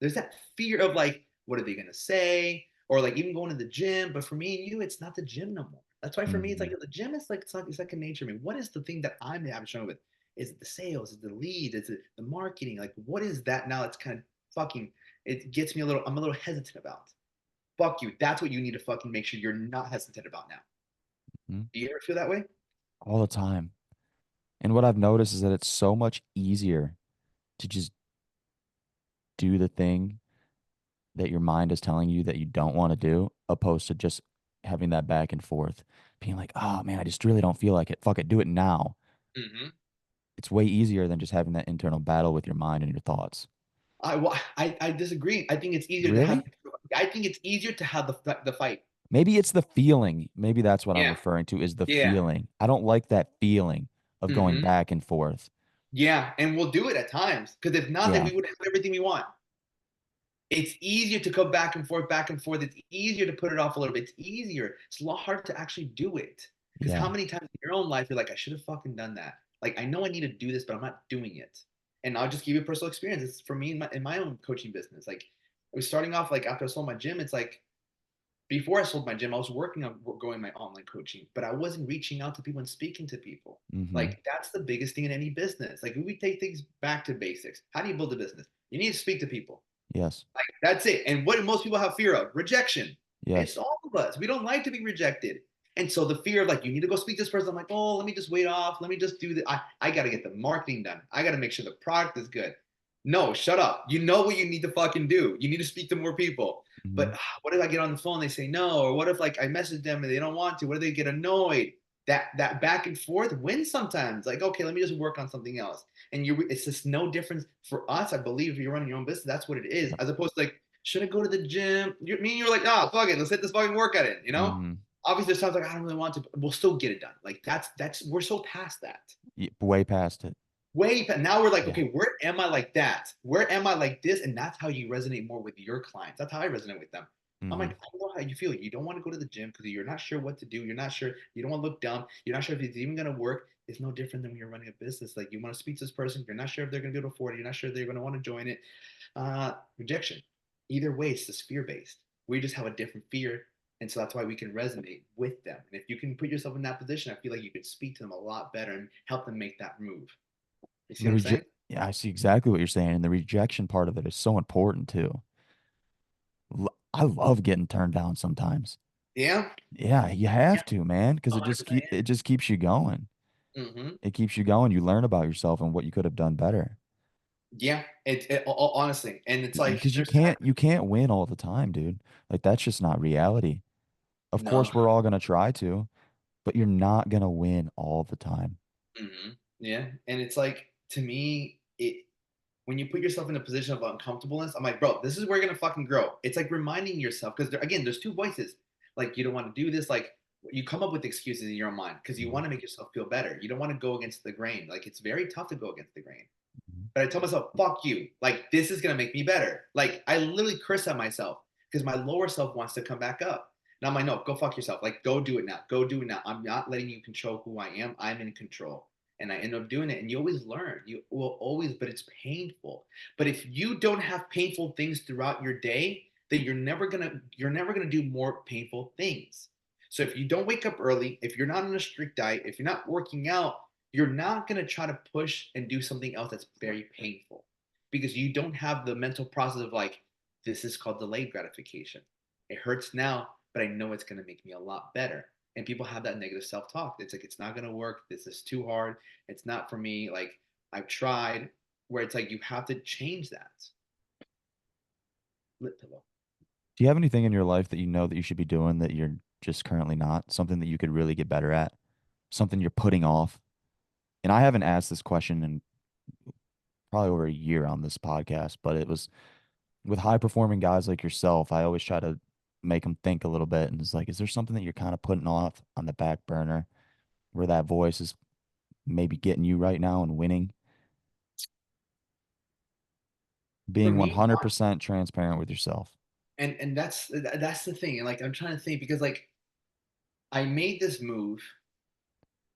There's that fear of like, what are they going to say? Or like even going to the gym. But for me and you, it's not the gym no more. That's why for me, it's like Hmm. the gym is like, it's like a nature. I mean, what is the thing that I'm having trouble with? Is it the sales? Is it the lead? Is it the marketing? Like, what is that now? It's kind of fucking, it gets me a little, I'm a little hesitant about. Fuck you. That's what you need to fucking make sure you're not hesitant about now. Do you ever feel that way? All the time. And what I've noticed is that it's so much easier to just do the thing that your mind is telling you that you don't want to do, opposed to just having that back and forth, being like, oh man, I just really don't feel like it. Fuck it, do it now. Mm-hmm. It's way easier than just having that internal battle with your mind and your thoughts. I disagree. I think it's easier to have. Really? I think it's easier to have the fight. Maybe it's the feeling. Maybe that's what I'm Yeah, referring to is the yeah, feeling. I don't like that feeling of going hmm back and forth. yeah, and we'll do it at times because if not, then Yeah. we would have everything we want. It's easier to go back and forth, back and forth. It's easier to put it off a little bit. It's easier. It's a lot harder to actually do it because how Yeah. many times in your own life you're like, I should have fucking done that. Like I know I need to do this, but I'm not doing it. And I'll just give you a personal experience. It's for me in my own coaching business. Like I was starting off like after I sold my gym, it's like before I sold my gym, I was working on growing my online coaching, but I wasn't reaching out to people and speaking to people. Hmm. Like that's the biggest thing in any business. Like if we take things back to basics, how do you build a business? You need to speak to people. Yes. Like that's it. And what do most people have fear of? Rejection. It's Yes. all of us. We don't like to be rejected. And so the fear of like, you need to go speak to this person. I'm like, oh, let me just wait off. Let me just do that. I got to get the marketing done. I got to make sure the product is good. No, shut up. You know what you need to fucking do. You need to speak to more people. Hmm. But what if I get on the phone, they say no? Or what if like I message them and they don't want to? What if they get annoyed? That back and forth wins sometimes. Like, okay, let me just work on something else. And it's just no difference for us. I believe if you're running your own business, that's what it is. As opposed to like, should I go to the gym? You're like, ah, fuck it, let's hit this fucking workout in, you know? Hmm. Obviously, it sounds like I don't really want to, but we'll still get it done. Like that's we're so past that. Way past it. Way past, now we're like, Yeah. okay, where am I like that? Where am I like this? And that's how you resonate more with your clients. That's how I resonate with them. I'm like, Hmm. I know how you feel. You don't want to go to the gym because you're not sure what to do. You're not sure. You don't want to look dumb. You're not sure if it's even going to work. It's no different than when you're running a business. Like you want to speak to this person. You're not sure if they're going to be able to afford it. You're not sure they're going to want to join it. Rejection. Either way, it's just fear based. We just have a different fear And so that's why we can resonate with them. And if you can put yourself in that position, I feel like you could speak to them a lot better and help them make that move. You see The what I'm reject saying? Yeah, I see exactly what you're saying, and the rejection part of it is so important too. I love getting turned down sometimes. Yeah. Yeah, you have Yeah. to, man, because 100%. it just keeps you going. Mm-hmm. It keeps you going. You learn about yourself and what you could have done better. Yeah. Honestly, and it's like Because there's times. you can't win all the time, dude. Like that's just not reality. Of No. course, we're all gonna try to, but you're not gonna win all the time. Mm-hmm. Yeah. And it's like to me, it when you put yourself in a position of uncomfortableness, I'm like, bro, this is where you're gonna fucking grow. It's like reminding yourself because again, there's two voices. Like you don't want to do this. Like you come up with excuses in your own mind because you Mhm. want to make yourself feel better. You don't want to go against the grain. Like it's very tough to go against the grain. Mhm. But I tell myself, fuck you. Like this is gonna make me better. Like I literally curse at myself because my lower self wants to come back up. And I'm like, no, go fuck yourself. Like go do it now. Go do it now. I'm not letting you control who I am. I'm in control. And I end up doing it. And you always learn. You will always, but it's painful. But if you don't have painful things throughout your day, then you're never gonna do more painful things. So if you don't wake up early, if you're not on a strict diet, if you're not working out, you're not going to try to push and do something else that's very painful because you don't have the mental process of like, this is called delayed gratification. It hurts now, but I know it's going to make me a lot better. And people have that negative self talk. It's like, it's not going to work. This is too hard. It's not for me. Like, I've tried, where it's like, you have to change that. Lip pillow. Do you have anything in your life that you know that you should be doing that you're just currently not? Something that you could really get better at? Something you're putting off? And I haven't asked this question in probably over a year on this podcast, but it was with high performing guys like yourself. I always try to make them think a little bit. And it's like, is there something that you're kind of putting off on the back burner where that voice is maybe getting you right now and winning? For Being me, 100% transparent with yourself. and that's the thing. And like, I'm trying to think because like, I made this move.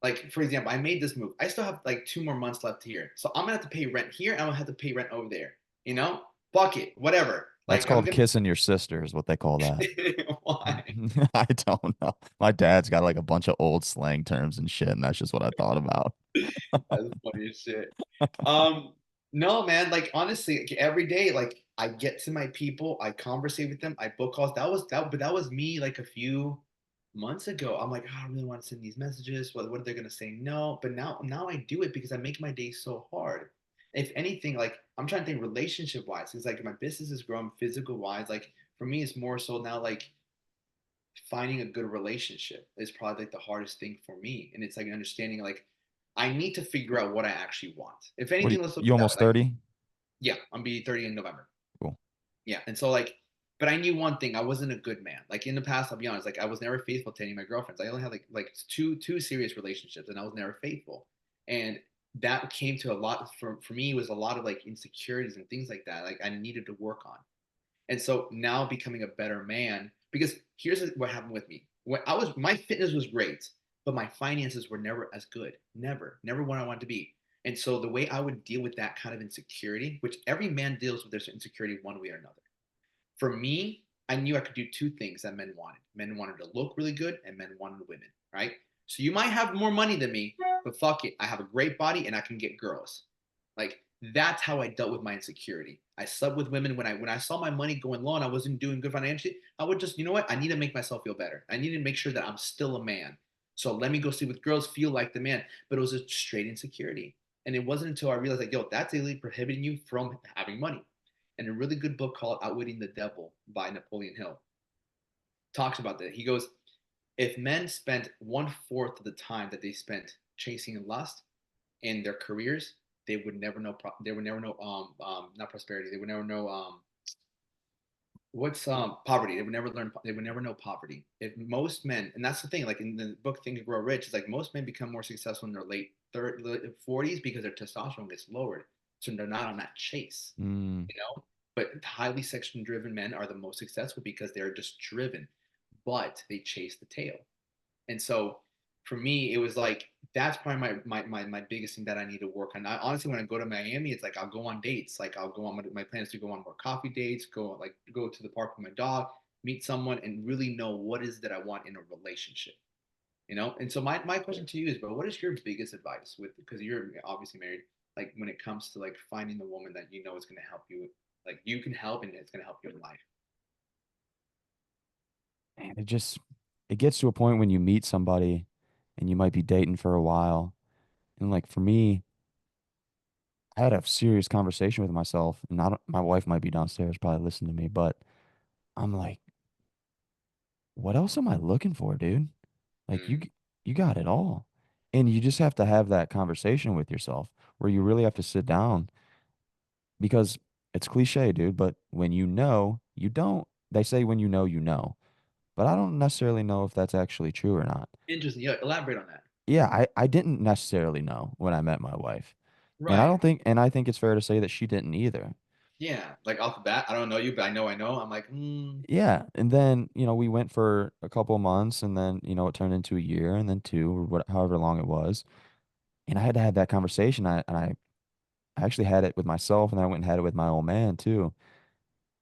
Like, for example, I made this move. I still have like 2 more months left here. So I'm gonna have to pay rent here and I'm gonna have to pay rent over there. You know? Fuck it. Whatever. That's Like I'm called gonna kissing your sister, is what they call that. why? I don't know. My dad's got like a bunch of old slang terms and shit, and that's just what I thought about. That's funny as shit. Um, no, man, like honestly, like, every day, like I get to my people, I conversate with them, I book calls. But that was me like a few months ago. I'm like, oh, I really want to send these messages. What are they gonna say? No, but now I do it because I make my day so hard. If anything, like I'm trying to think relationship wise, it's like my business is growing physical wise. Like for me, it's more so now like finding a good relationship is probably like the hardest thing for me. And it's like understanding like I need to figure out what I actually want. If What anything, let's look you at that way. almost Like, 30? yeah, I'm be 30 in November. Cool. Yeah. And so like, but I knew one thing, I wasn't a good man. Like in the past, I'll be honest, like I was never faithful to any of my girlfriends. I only had like two serious relationships and I was never faithful. And that came to a lot for me was a lot of like insecurities and things like that. Like I needed to work on. And so now becoming a better man, because here's what happened with me. When I was my fitness was great, but my finances were never as good. Never what I wanted to be. And so the way I would deal with that kind of insecurity, which every man deals with their insecurity one way or another. For me, I knew I could do two things that men wanted. Men wanted to look really good and men wanted women, right? So you might have more money than me, but fuck it. I have a great body and I can get girls. Like that's how I dealt with my insecurity. I slept with women when I saw my money going low and I wasn't doing good financially. I would just, you know what? I need to make myself feel better. I need to make sure that I'm still a man. So let me go sleep with girls, feel like the man. But it was a straight insecurity. And it wasn't until I realized like, yo, that's really prohibiting you from having money. And a really good book called Outwitting the Devil by Napoleon Hill talks about that. He goes, if men spent 1/4 of the time that they spent chasing lust in their careers, they would never know. They would never know. Not prosperity. They would never know. What's poverty? They would never learn. They would never know poverty. If most men, and that's the thing. Like in the book Think and Grow Rich, it's like most men become more successful in their late 40s because their testosterone gets lowered, so they're not on that chase. Mm. You know, but highly section driven men are the most successful because they're just driven, but they chase the tail. And so for me, it was like that's probably my biggest thing that I need to work on. I, honestly, when I go to Miami, it's like I'll go on dates. Like I'll go on my plan is to go on more coffee dates, go to the park with my dog, meet someone and really know what is that I want in a relationship, you know? And so my question to you is, bro, what is your biggest advice with, because you're obviously married, like when it comes to like finding the woman that you know is going to help you, like you can help and it's going to help you in life. Man, it gets to a point when you meet somebody and you might be dating for a while. And like for me, I had a serious conversation with myself, and I don't, my wife might be downstairs probably listening to me, but I'm like, what else am I looking for, dude? Like Mm. you got it all. And you just have to have that conversation with yourself where you really have to sit down because it's cliche, dude, but when you know, you don't. They say when you know, you know. But I don't necessarily know if that's actually true or not. Interesting. Yeah, elaborate on that. Yeah, I didn't necessarily know when I met my wife. And Right. I think it's fair to say that she didn't either. Yeah. Like off the bat, I don't know you, but I know. I'm like, Yeah. And then, we went for a couple of months and then, it turned into a year and then two or however long it was. And I had to have that conversation. I actually had it with myself and then I went and had it with my old man too.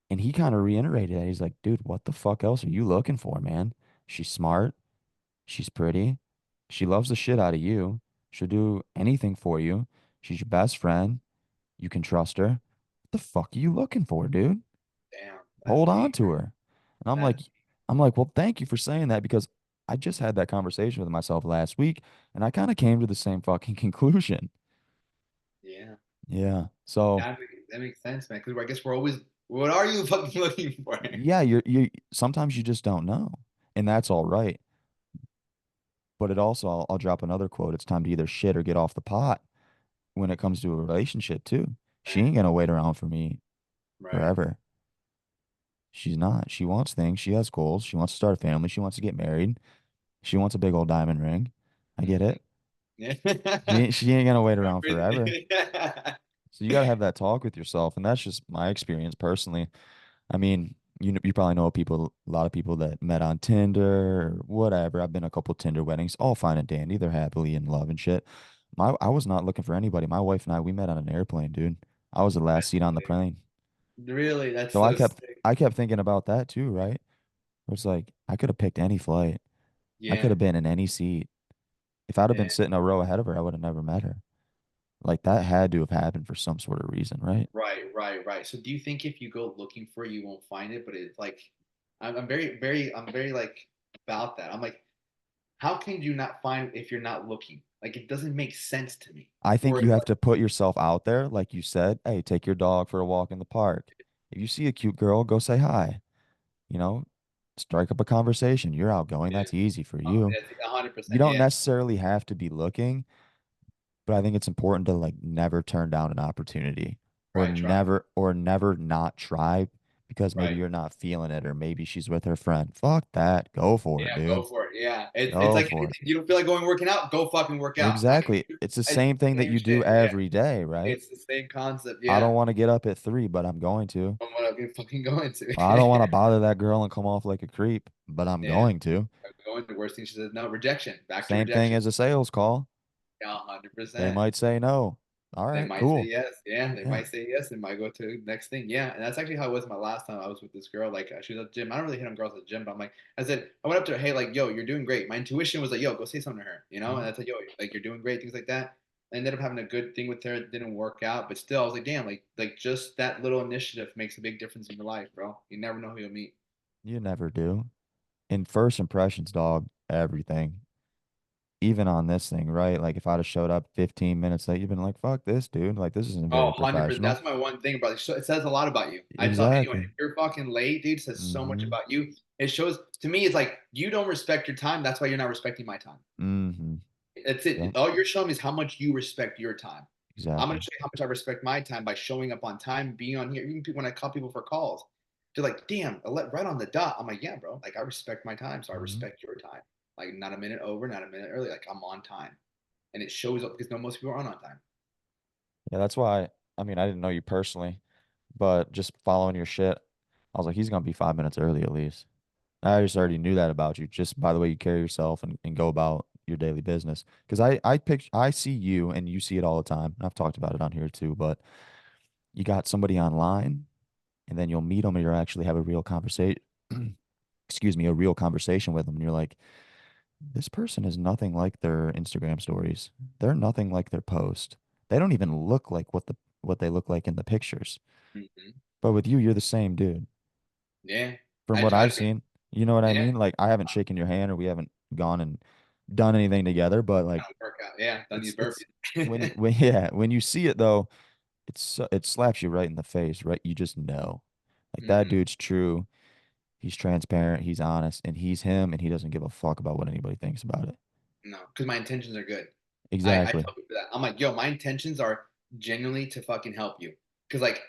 And he kind of reiterated that. He's like, dude, what the fuck else are you looking for, man? She's smart. She's pretty. She loves the shit out of you. She'll do anything for you. She's your best friend. You can trust her. What the fuck are you looking for, dude? damn, that's Hold on deep. to her. And That's I'm like, well, thank you for saying that because I just had that conversation with myself last week and I kind of came to the same fucking conclusion. yeah. Yeah. So That makes sense, man. Because I guess we're always, what are you fucking looking for? yeah, you sometimes you just don't know. And that's all right. But it also, I'll drop another quote. It's time to either shit or get off the pot when it comes to a relationship too. She Right. ain't gonna wait around for me Right. forever. She's not. She wants things. She has goals. She wants to start a family. She wants to get married. She wants a big old diamond ring. I get Hmm. it. Yeah. She ain't gonna wait around forever. Yeah. So you gotta have that talk with yourself, and that's just my experience personally. I mean, you probably know people, a lot of people that met on Tinder or whatever. I've been to a couple Tinder weddings, all fine and dandy. They're happily in love and shit. I was not looking for anybody. My wife and I, we met on an airplane, dude. I was the last seat on the plane. Really, that's So so sick. I kept thinking about that too, right? It's like I could have picked any flight. I could Yeah. have been in any seat. If I'd have been Yeah. sitting a row ahead of her, I would have never met her. Like that had to have happened for some sort of reason, right? Right, right, right. So do you think if you go looking for it, you won't find it? But it's like, I'm very like about that. I'm like, how can you not find if you're not looking? Like, it doesn't make sense to me. I think Or you it's have like, to put yourself out there, like you said. Hey, take your dog for a walk in the park. If you see a cute girl, go say hi. You know, strike up a conversation. You're outgoing. yeah, That's easy for you. that's 100%. You don't Yeah, necessarily have to be looking, but I think it's important to like never turn down an opportunity right, try, or never not try because maybe right. you're not feeling it or maybe she's with her friend. Fuck that. Go for it, Yeah, go dude. for it. Yeah, it's Go like for it. you don't feel like going working out, go fucking work out. Like, Exactly. It's the it's same thing the that same you do shit. Yeah, every day, right? it's the same concept. I don't Yeah, want to get up at 3, but I'm going to. from what I've been fucking going I don't want to to. bother that girl and come off like a creep, but I'm Yeah, going to. I'm going. The worst thing she says, no rejection. Back to Same thing rejection. as a sales call. Yeah, They 100%. might say no. All They right, might say cool. yes. Yeah, they Yeah. might say yes. They might go to the next thing. Yeah, and that's actually how it was my last time I was with this girl. Like she was at the gym. I don't really hit on girls at the gym, but I'm like, I said, I went up to her, hey, like, yo, you're doing great. My intuition was like, yo, go say something to her, you know? And Mhm. I said, yo, like, you're doing great, things like that. I ended up having a good thing with her. It didn't work out, but still, I was like, damn, like just that little initiative makes a big difference in your life, bro. You never know who you'll meet. You never do. In first impressions, dog, everything. Even on this thing, right? Like if I'd have showed up 15 minutes late, you've been like, fuck this, dude. Like this isn't Oh, very 100%. professional. That's my one thing about it. It says a lot about you. I tell anyone, Exactly. if you're fucking late, dude, it says so much Mm-hmm. about you. It shows to me, it's like you don't respect your time. That's why you're not respecting my time. Mm-hmm. That's it. Yep. All you're showing me is how much you respect your time. I'm gonna Exactly. show you how much I respect my time by showing up on time, being on here. Even when I call people for calls, they're like, "Damn, right on the dot." I'm like, "Yeah, bro. Like I respect my time, so I Mm-hmm. respect your time. Like not a minute over, not a minute early. Like I'm on time, and it shows up because no, most people aren't on time." Yeah, that's why I mean I didn't know you personally, but just following your shit, I was like, he's gonna be 5 minutes early at least. I just already knew that about you, just by the way you carry yourself and go about your daily business. Because I see you and you see it all the time. I've talked about it on here too, but you got somebody online and then you'll meet them and you'll actually have a real conversation. excuse me, a real conversation with them, and you're like, this person is nothing like their Instagram stories. They're nothing like their post. They don't even look like what they look like in the pictures. Hmm. But with you, you're the same dude. Yeah. From I what try I've to be. seen, you know what I Yeah. mean? Like I haven't shaken your hand or we haven't gone and done anything together, but like Workout. Yeah. Done these it's burpees. when yeah, when you see it though, it slaps you right in the face, right? You just know. Like that Hmm. dude's true. He's transparent, he's honest, and he's him and he doesn't give a fuck about what anybody thinks about it. No, because my intentions are good. I Exactly. tell people that. I'm like, yo, my intentions are genuinely to fucking help you. Because like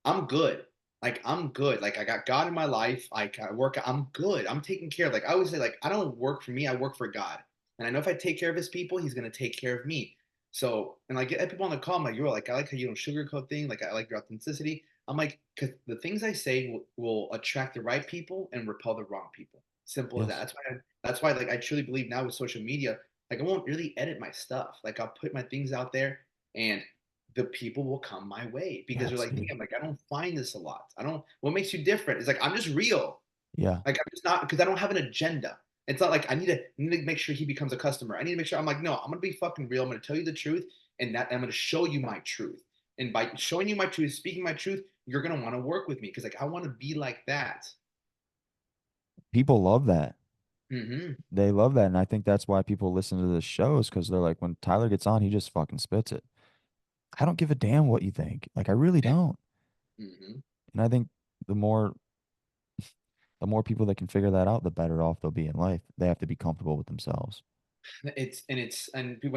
I'm good. Like I'm good. Like I got God in my life. I work. I'm good. I'm taking care of. Like I always say, like I don't work for me. I work for God. And I know if I take care of His people, He's gonna take care of me. So and like get people on the call, I'm like, you're like I like how you don't sugarcoat things. Like I like your authenticity. I'm like, because the things I say will attract the right people and repel the wrong people. Simple as that. Yes. That's why like I truly believe now with social media, like I won't really edit my stuff. Like I'll put my things out there and the people will come my way because they're Yes, like, dude. damn, like I don't find this a lot. I don't. What makes you different? It's like I'm just real. Yeah. Like I'm just not because I don't have an agenda. It's not like I need to make sure he becomes a customer. I need to make sure I'm like, no, I'm gonna be fucking real. I'm gonna tell you the truth, and that I'm gonna show you my truth. And by showing you my truth, speaking my truth, you're gonna want to work with me because like I want to be like that. People love that. Mm-hmm. They love that. And I think that's why people listen to the shows because they're like, when Tyler gets on, he just fucking spits it. I don't give a damn what you think. Like, I really Yeah. don't. Mm-hmm. And I think the more the more people that can figure that out, the better off they'll be in life. They have to be comfortable with themselves. When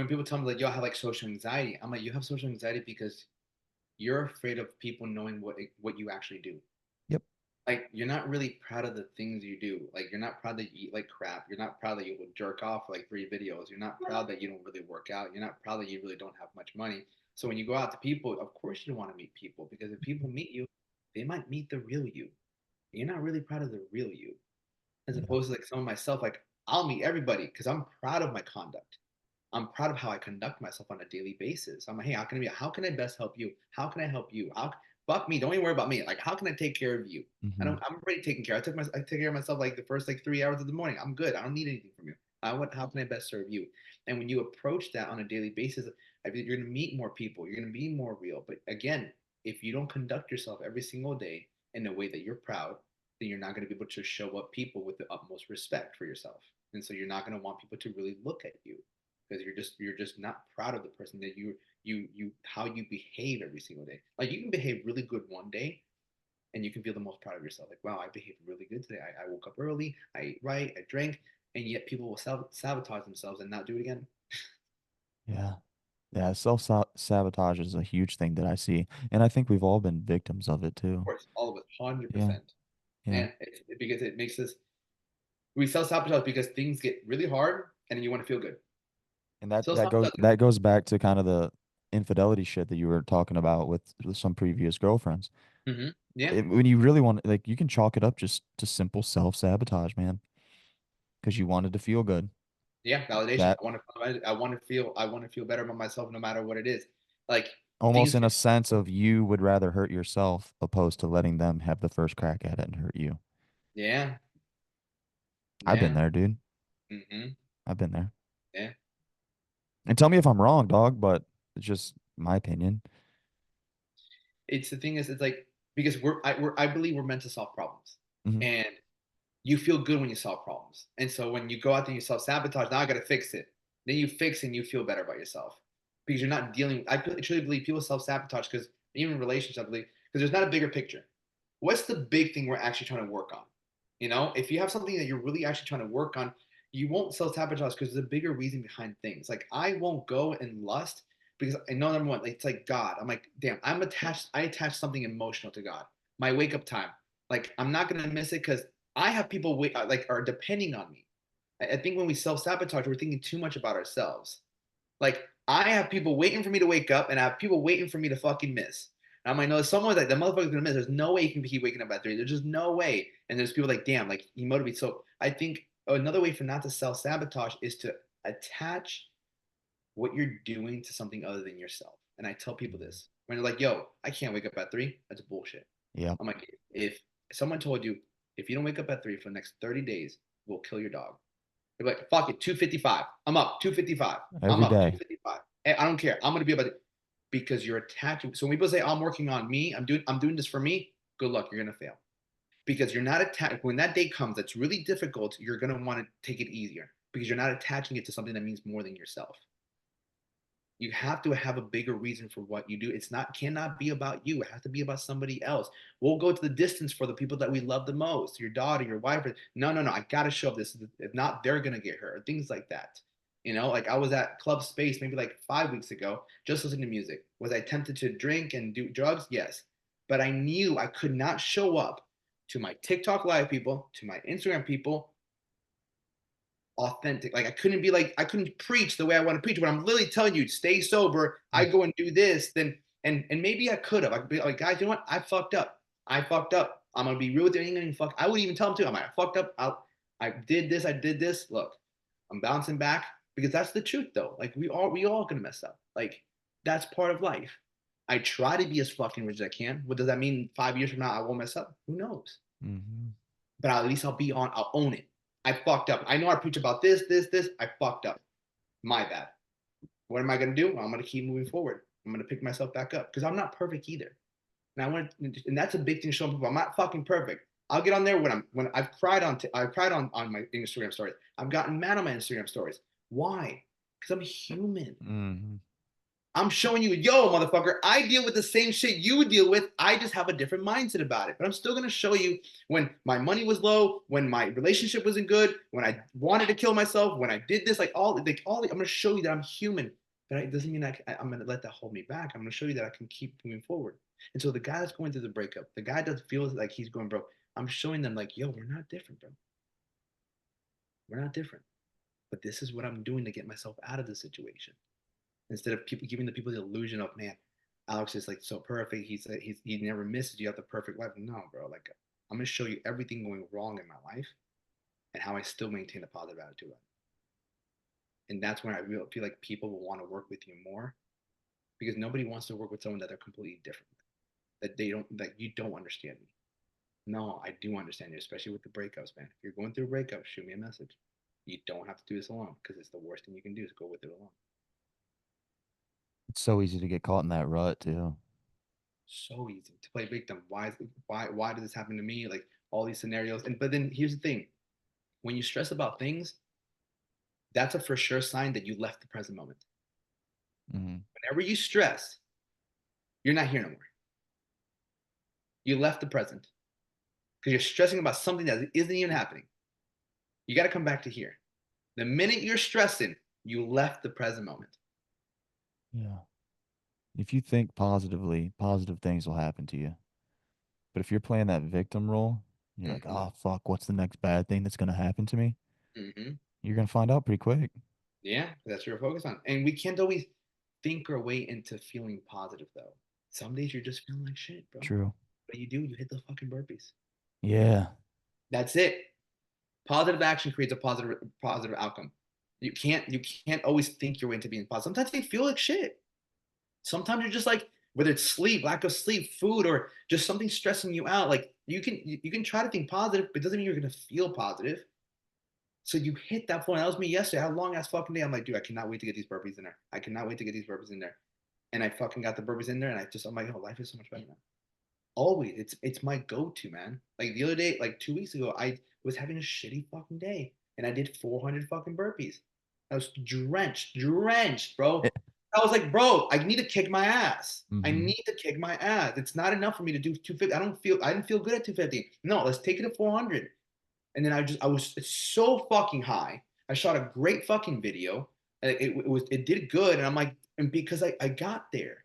people tell me like, yo, I have like social anxiety, I'm like, you have social anxiety because you're afraid of people knowing what you actually do. Yep. Like you're not really proud of the things you do. Like you're not proud that you eat like crap. You're not proud that you would jerk off for like 3 videos. You're not proud that you don't really work out. You're not proud that you really don't have much money. So when you go out to people, of course you want to meet people because if people meet you, they might meet the real you. You're not really proud of the real you. As Yeah. opposed to like some of myself, like I'll meet everybody because I'm proud of my conduct. I'm proud of how I conduct myself on a daily basis. I'm like, hey, how can I best help you? How can I help you? How fuck me? Don't even worry about me. Like, how can I take care of you? Hmm. I'm already taking care. I take care of myself like the first like 3 hours of the morning. I'm good. I don't need anything from you. How can I best serve you? And when you approach that on a daily basis, I mean, you're gonna meet more people. You're gonna be more real. But again, if you don't conduct yourself every single day in a way that you're proud, then you're not going to be able to show up people with the utmost respect for yourself. And so you're not going to want people to really look at you because you're just not proud of the person that you how you behave every single day. Like you can behave really good one day and you can feel the most proud of yourself. Like, wow, I behaved really good today. I woke up early, I ate right, I drank, and yet people will sabotage themselves and not do it again. Yeah. Yeah. Self sabotage is a huge thing that I see. And I think we've all been victims of it Of too. course, all of us, Yeah. 100%. Yeah. And because it makes us we self sabotage because things get really hard and then you want to feel good. And that Self that goes sabotage. that goes back to kind of the infidelity shit that you were talking about with some previous girlfriends. Yeah. When you really want, like, you can chalk it up just to simple self-sabotage, man, because you wanted to feel good. Yeah, validation. That I want to feel better about myself no matter what it is. Like almost things in a can sense of you would rather hurt yourself opposed to letting them have the first crack at it and hurt you. yeah, I've been yeah, there, dude. mm-hmm, I've been there. yeah. And tell me if I'm wrong, dog, but it's just my opinion. It's the thing is it's like because I believe we're meant to solve problems. Hmm. And you feel good when you solve problems. And so when you go out there and you self sabotage, now I got to fix it. Then you fix and you feel better about yourself because you're not dealing. I truly believe people self sabotage because even in relationships, I believe because there's not a bigger picture. What's the big thing we're actually trying to work on? If you have something that you're really actually trying to work on, you won't self sabotage because there's a bigger reason behind things. Like I won't go and lust because I know number one, like, it's like God. I'm like, damn, I'm attached. I attach something emotional to God. My wake up time. Like I'm not gonna miss it because I have people like are depending on me. I think when we self sabotage, we're thinking too much about ourselves. Like I have people waiting for me to wake up, and I have people waiting for me to fucking miss. And I'm like, no, someone like the motherfucker's gonna miss. There's no way he can keep waking up at 3. There's just no way. And there's people like, damn, like he motivates. So I think another way for not to self sabotage is to attach what you're doing to something other than yourself. And I tell people this when they're like, yo, I can't wake up at 3. That's bullshit. Yep. I'm like, if someone told you if you don't wake up at 3 for the next 30 days, we'll kill your dog. They're like, fuck it, 255. I'm up, 255. I'm Every up, day. 255. I don't care. I'm gonna be about it because you're attaching. So when people say I'm working on me, I'm doing this for me, good luck, you're gonna fail. Because you're not attached. When that day comes that's really difficult, you're gonna want to take it easier because you're not attaching it to something that means more than yourself. You have to have a bigger reason for what you do. It's not cannot be about you. It has to be about somebody else. We'll go to the distance for the people that we love the most, your daughter, your wife. No, no, no. I gotta show up this. If not, they're gonna get hurt. Things like that. Like I was at Club Space maybe like 5 weeks ago, just listening to music. Was I tempted to drink and do drugs? Yes. But I knew I could not show up to my TikTok live people, to my Instagram people, authentic. Like I couldn't preach the way I want to preach. But I'm literally telling you, stay sober. I go and do this, then and maybe I could have. I could be like, guys, you know what? I fucked up. I fucked up. I'm gonna be real with you. I would even tell them too. I'm like, I fucked up. I did this. I did this. Look, I'm bouncing back because that's the truth, though. Like we all gonna mess up. Like that's part of life. I try to be as fucking rich as I can. What does that mean? 5 years from now, I won't mess up. Who knows? Mm-hmm. But at least I'll own it. I fucked up. I know I preach about this, this, this. I fucked up. My bad. What am I going to do? Well, I'm going to keep moving forward. I'm going to pick myself back up because I'm not perfect either. And that's a big thing showing people. I'm not fucking perfect. I'll get on there when I've cried on my Instagram stories. I've gotten mad on my Instagram stories. Why? Because I'm human. Mm-hmm. I'm showing you, yo, motherfucker, I deal with the same shit you deal with. I just have a different mindset about it. But I'm still going to show you when my money was low, when my relationship wasn't good, when I wanted to kill myself, when I did this, I'm going to show you that I'm human. But it doesn't mean I'm going to let that hold me back. I'm going to show you that I can keep moving forward. And so the guy that's going through the breakup, the guy that feels like he's going broke, I'm showing them like, yo, we're not different, bro. We're not different. But this is what I'm doing to get myself out of the situation instead of people giving the people the illusion of, man, Alex is like so perfect. He never misses. You have the perfect life. No, bro. Like I'm gonna show you everything going wrong in my life and how I still maintain a positive attitude. And that's when I really feel like people will want to work with you more because nobody wants to work with someone that they're completely different, that they don't that you don't understand me. No, I do understand you, especially with the breakups, man. If you're going through a breakup, shoot me a message. You don't have to do this alone because it's the worst thing you can do is go with it alone. It's so easy to get caught in that rut too. So easy to play victim. Why did this happen to me? Like all these scenarios. But then here's the thing: when you stress about things, that's a for sure sign that you left the present moment. Mm-hmm. Whenever you stress, you're not here no more. You left the present because you're stressing about something that isn't even happening. You got to come back to here. The minute you're stressing, you left the present moment. Yeah. If you think positively, positive things will happen to you. But if you're playing that victim role, you're like, Mm-hmm. oh, fuck, what's the next bad thing that's going to happen to me? Mm-hmm. You're going to find out pretty quick. Yeah, that's what you're focused on. And we can't always think our way into feeling positive, though. Some days you're just feeling like shit, bro. True. What do? You hit the fucking burpees. Yeah. That's it. Positive action creates a positive outcome. You can't always think your way into being positive. Sometimes you feel like shit. Sometimes you're just like, whether it's sleep, lack of sleep, food, or just something stressing you out. Like you can try to think positive, but it doesn't mean you're gonna feel positive. So you hit that point. That was me yesterday. I had a long ass fucking day. I'm like, dude, I cannot wait to get these burpees in there. I cannot wait to get these burpees in there. And I fucking got the burpees in there, and I'm like, oh, life is so much better now. Always, it's my go-to, man. Like the other day, like 2 weeks ago, I was having a shitty fucking day, and I did 400 fucking burpees. I was drenched, bro. I was like, bro, I need to kick my ass. I Mm-hmm. need to kick my ass. It's not enough for me to do 250. I didn't feel good at 250. No, let's take it to 400. And then I was so fucking high. I shot a great fucking video. It did good, and I'm like, and because I got there.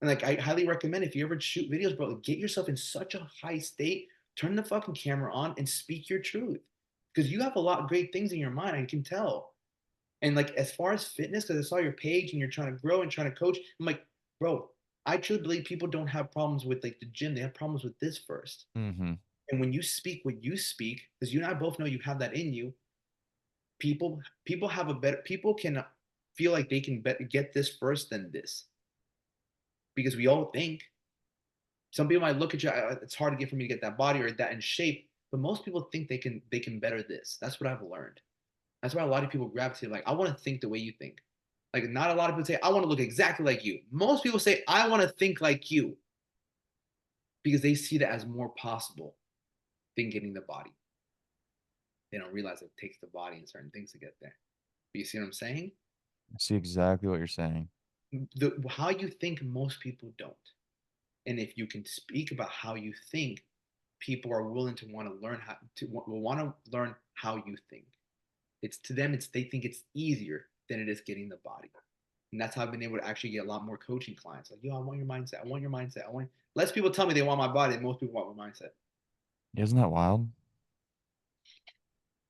And like I highly recommend if you ever shoot videos, bro, like, get yourself in such a high state, turn the fucking camera on and speak your truth. Because you have a lot of great things in your mind, I can tell. And like as far as fitness, because I saw your page and you're trying to grow and trying to coach, I'm like, bro, I truly believe people don't have problems with like the gym, they have problems with this first. Mm-hmm. And when you speak what you speak, because you and I both know you have that in you, people have a better people can feel like they can get this first than this because we all think some people might look at you. It's hard to get for me to get that body or that in shape. But most people think they can better this. That's what I've learned. That's why a lot of people gravitate like, I want to think the way you think. Like not a lot of people say, I want to look exactly like you. Most people say, I want to think like you because they see that as more possible than getting the body. They don't realize it takes the body and certain things to get there. But you see what I'm saying? I see exactly what you're saying. How you think, most people don't. And if you can speak about how you think, people are willing to want to learn how to want to learn how you think. It's to them, it's they think it's easier than it is getting the body. And that's how I've been able to actually get a lot more coaching clients. Like, yo, I want your mindset. I want your mindset. I want less people tell me they want my body than most people want my mindset. Isn't that wild?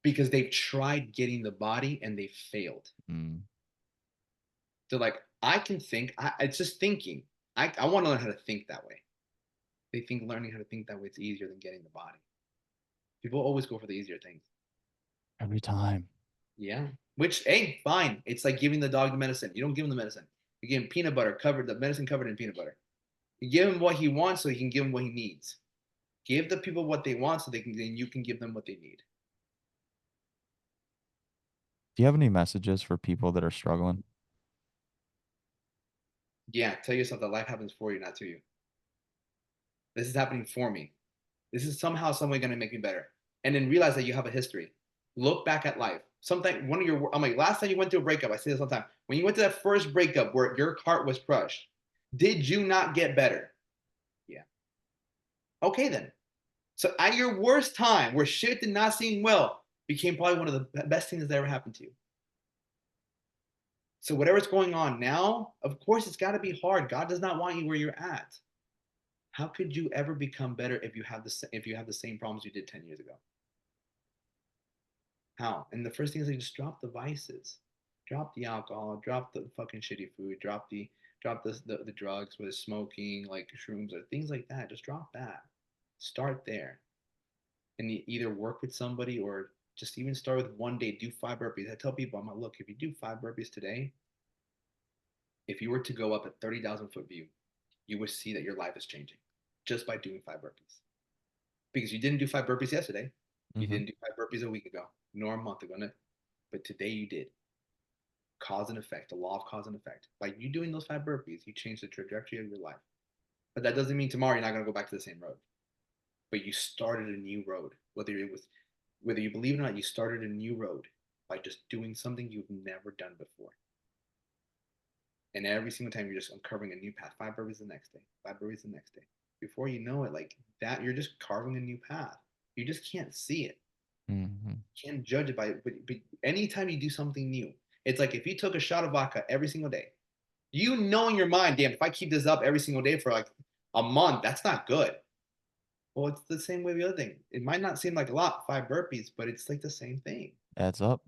Because they've tried getting the body and they failed. Mm. They're like, I can think. It's just thinking. I want to learn how to think that way. They think learning how to think that way is easier than getting the body. People always go for the easier things. Every time. Yeah. Which, hey, fine. It's like giving the dog the medicine. You don't give him the medicine. You give him peanut butter covered, the medicine covered in peanut butter. You give him what he wants so he can give him what he needs. Give the people what they want so then you can give them what they need. Do you have any messages for people that are struggling? Yeah, tell yourself that life happens for you, not to you. This is happening for me. This is somehow, some way going to make me better. And then realize that you have a history. Look back at life. Something one of your I'm like last time you went through a breakup, I say this all the time. When you went to that first breakup where your heart was crushed, did you not get better? Yeah. Okay then. So at your worst time, where shit did not seem well, became probably one of the best things that ever happened to you. So whatever's going on now, of course, it's got to be hard. God does not want you where you're at. How could you ever become better if you have the same problems you did 10 years ago? How? And the first thing is like just drop the vices, drop the alcohol, drop the fucking shitty food, drop the drugs, whether it's smoking, like shrooms or things like that. Just drop that. Start there, and either work with somebody or just even start with one day. Do 5 burpees. I tell people, I'm like, look, if you do 5 burpees today, if you were to go up a 30,000 foot view, you would see that your life is changing just by doing 5 burpees. Because you didn't do 5 burpees yesterday, you Hmm. didn't do 5 burpees a week ago, nor a month ago, but today you did. Cause and effect, the law of cause and effect. By you doing those 5 burpees, you change the trajectory of your life. But that doesn't mean tomorrow you're not going to go back to the same road. But you started a new road. Whether you believe it or not, you started a new road by just doing something you've never done before. And every single time you're just uncovering a new path. 5 burpees the next day, 5 burpees the next day. Before you know it, like that, you're just carving a new path. You just can't see it. Hmm. You can't judge it by it. But anytime you do something new, it's like if you took a shot of vodka every single day, you know in your mind, damn, if I keep this up every single day for like a month, that's not good. Well, it's the same way with the other thing. It might not seem like a lot, 5 burpees, but it's like the same thing. Adds up.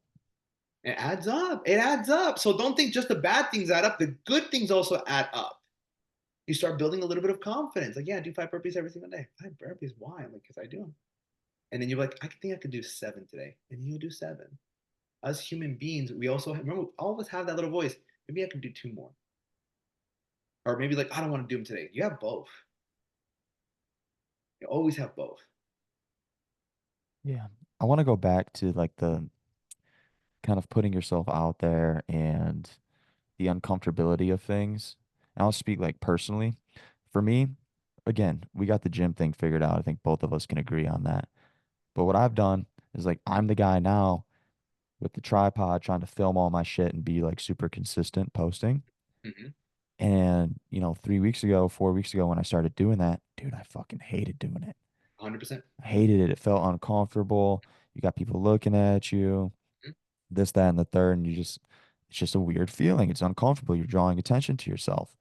It adds up. It adds up. So don't think just the bad things add up. The good things also add up. You start building a little bit of confidence. Like, yeah, I do 5 burpees every single day. 5 burpees, why? I'm like, because I do them. And then you're like, I think I could do 7 today. And you'll do 7. As human beings, we also remember all of us have that little voice. Maybe I could do 2 more. Or maybe like, I don't want to do them today. You have both. You always have both. Yeah. I want to go back to like the kind of putting yourself out there and the uncomfortability of things. And I'll speak like personally. For me, again, we got the gym thing figured out. I think both of us can agree on that. But what I've done is like I'm the guy now with the tripod trying to film all my shit and be like super consistent posting. Mm-hmm. And, 3 weeks ago, 4 weeks ago, when I started doing that, dude, I fucking hated doing it. 100%. I hated it. It felt uncomfortable. You got people looking at you, this, that, and the third, and it's just a weird feeling. It's uncomfortable. You're drawing attention to yourself.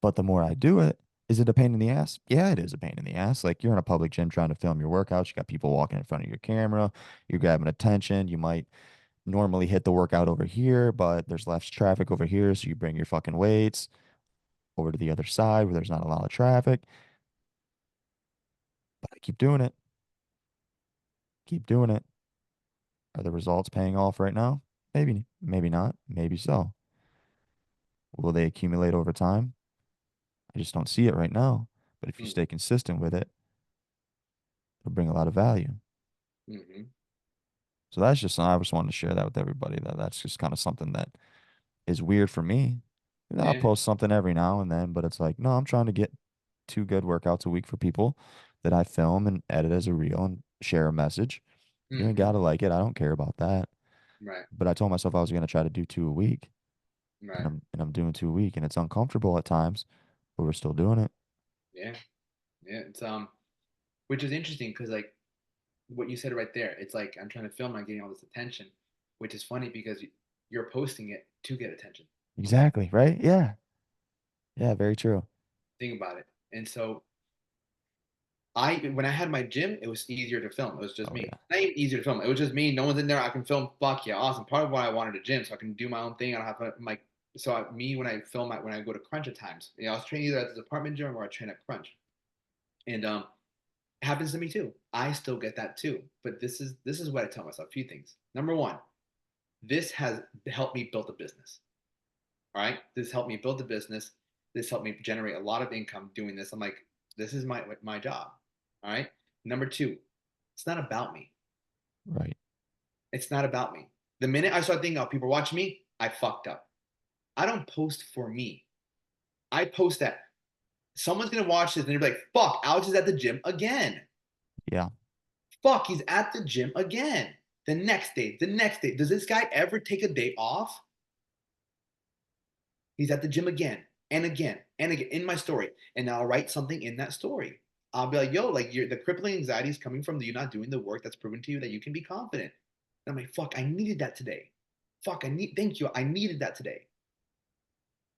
But the more I do it, is it a pain in the ass? Yeah, it is a pain in the ass. Like you're in a public gym trying to film your workouts. You got people walking in front of your camera. You're grabbing attention. You might normally hit the workout over here, but there's less traffic over here. So you bring your fucking weights over to the other side where there's not a lot of traffic. But I keep doing it. Keep doing it. Are the results paying off right now? Maybe, maybe not. Maybe so. Will they accumulate over time? I just don't see it right now. But if you Mm. stay consistent with it, it'll bring a lot of value. Hmm. So that's just, I just wanted to share that with everybody, that that's just kind of something that is weird for me. You know, I'll Yeah. post something every now and then, but it's like, no, I'm trying to get 2 good workouts a week for people that I film and edit as a reel and share a message. You ain't Hmm. gotta like it. I don't care about that. Right. But I told myself I was gonna try to do 2 a week, and Right. I'm doing 2 a week, and it's uncomfortable at times, but we're still doing it. Yeah. Yeah. It's which is interesting because like what you said right there, it's like I'm trying to film, I'm getting all this attention, which is funny because you're posting it to get attention. Exactly, right? Yeah. Yeah, very true. Think about it. And so I when I had my gym, it was easier to film. It was just Oh me. yeah. Not even easier to film. It was just me. No one's in there. I can film. Fuck yeah, awesome. Part of why I wanted a gym, so I can do my own thing. I don't have my me when I film when I go to Crunch at times. You know, I was training either at the department gym or I train at Crunch, and it happens to me too. I still get that too. But this is what I tell myself. A few things. Number one, this has helped me build a business. All right, this helped me build a business. This helped me generate a lot of income doing this. I'm like, this is my job. All right. Number two, it's not about me. Right. It's not about me. The minute I start thinking, oh, people watching me, I fucked up. I don't post for me. I post that someone's gonna watch this and they're like, fuck, Alex is at the gym again. Yeah. Fuck, he's at the gym again. The next day, the next day. Does this guy ever take a day off? He's at the gym again and again and again in my story. And now I'll write something in that story. I'll be like, yo, like the crippling anxiety is coming from you not doing the work that's proven to you that you can be confident. And I'm like, fuck, I needed that today. Fuck, thank you. I needed that today.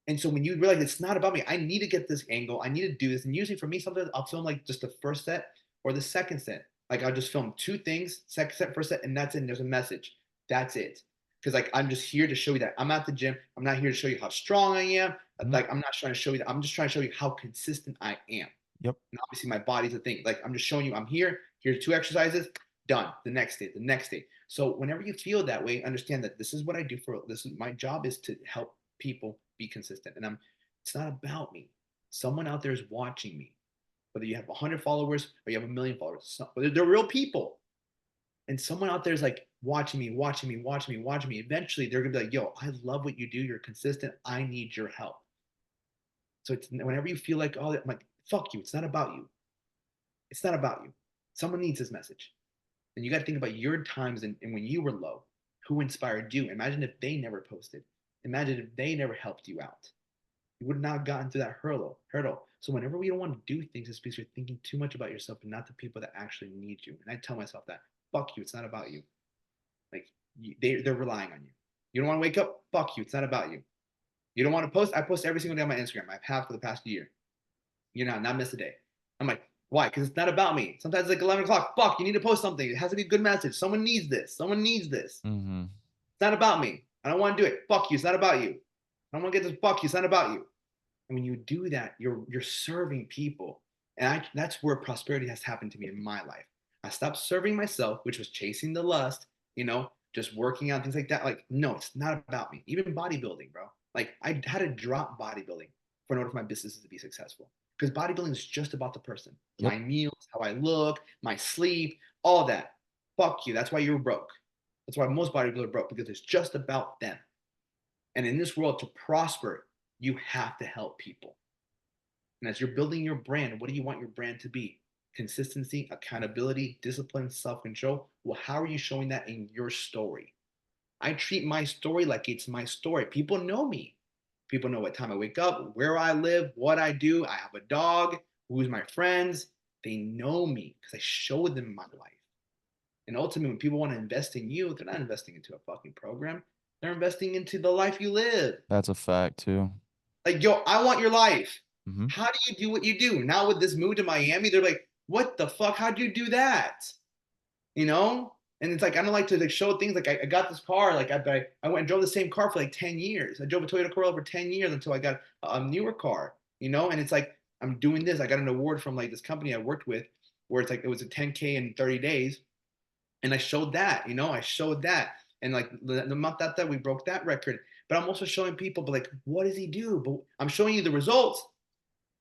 And so when you realize it's not about me, I need to get this angle. I need to do this. And usually for me, sometimes I'll film like just the first set or the second set. Like I'll just film two things, second set, first set, and that's it. And there's a message. That's it. Because like I'm just here to show you that I'm at the gym. I'm not here to show you how strong I am. Mhm. Like I'm not trying to show you that. I'm just trying to show you how consistent I am. Yep. And obviously my body's a thing. Like I'm just showing you I'm here. Here's two exercises. Done. The next day. The next day. So whenever you feel that way, understand that this is what I do for this. Is my job is to help people be consistent. And it's not about me. Someone out there is watching me. Whether you have 100 followers or you have a million followers, they're real people. And someone out there is like watching me, watching me, watching me, watching me. Eventually, they're gonna be like, "Yo, I love what you do. You're consistent. I need your help." So it's whenever you feel like, "Oh, I'm like, fuck you. It's not about you. It's not about you. Someone needs this message." And you got to think about your times and when you were low, who inspired you. Imagine if they never posted. Imagine if they never helped you out. You would not have gotten through that hurdle. So whenever we don't want to do things, it's because you're thinking too much about yourself and not the people that actually need you. And I tell myself that, fuck you, it's not about you. Like they're relying on you. You don't want to wake up, fuck you, it's not about you. You don't want to post, I post every single day on my Instagram. I've had for the past year. Not miss a day. I'm like, why? Because it's not about me. Sometimes it's like 11 o'clock. Fuck, you need to post something. It has to be a good message. Someone needs this. Someone needs this. Mm-hmm. It's not about me. I don't want to do it. Fuck you. It's not about you. I don't want to get this. Fuck you. It's not about you. And when you do that, you're serving people. And that's where prosperity has happened to me in my life. I stopped serving myself, which was chasing the lust, just working out things like that. Like, no, it's not about me. Even bodybuilding, bro. Like I had to drop bodybuilding in order for my businesses to be successful. Because bodybuilding is just about the person. Yep. My meals, how I look, my sleep, all that. Fuck you. That's why you're broke. That's why most bodybuilders are broke because it's just about them. And in this world, to prosper, you have to help people. And as you're building your brand, what do you want your brand to be? Consistency, accountability, discipline, self control. Well, how are you showing that in your story? I treat my story like it's my story. People know me. People know what time I wake up, where I live, what I do. I have a dog, who's my friends. They know me because I show them my life. And ultimately, when people want to invest in you, they're not investing into a fucking program. They're investing into the life you live. That's a fact too. Like, yo, I want your life. Mm-hmm. How do you do what you do? Now with this move to Miami, they're like, what the fuck? How'd you do that? You know? And it's like I don't like to like show things like I got this car, like I went and drove the same car for like 10 years. I drove a Toyota Corolla for 10 years until I got a newer car, and it's like I'm doing this. I got an award from like this company I worked with where it's like it was a 10K in 30 days. And I showed that, I showed that. And like the month after that, we broke that record. But I'm also showing people, but like, what does he do? But I'm showing you the results.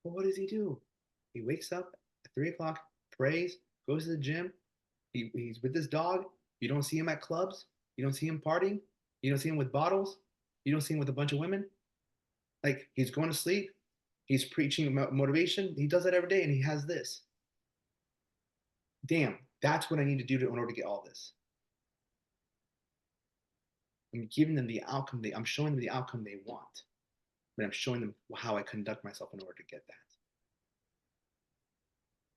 But what does he do? He wakes up at 3 o'clock, prays, goes to the gym. He's with his dog. You don't see him at clubs. You don't see him partying. You don't see him with bottles. You don't see him with a bunch of women. Like he's going to sleep. He's preaching motivation. He does that every day, and he has this. Damn, that's what I need to do in order to get all this. I'm giving them the outcome I'm showing them the outcome they want, but I'm showing them how I conduct myself in order to get that.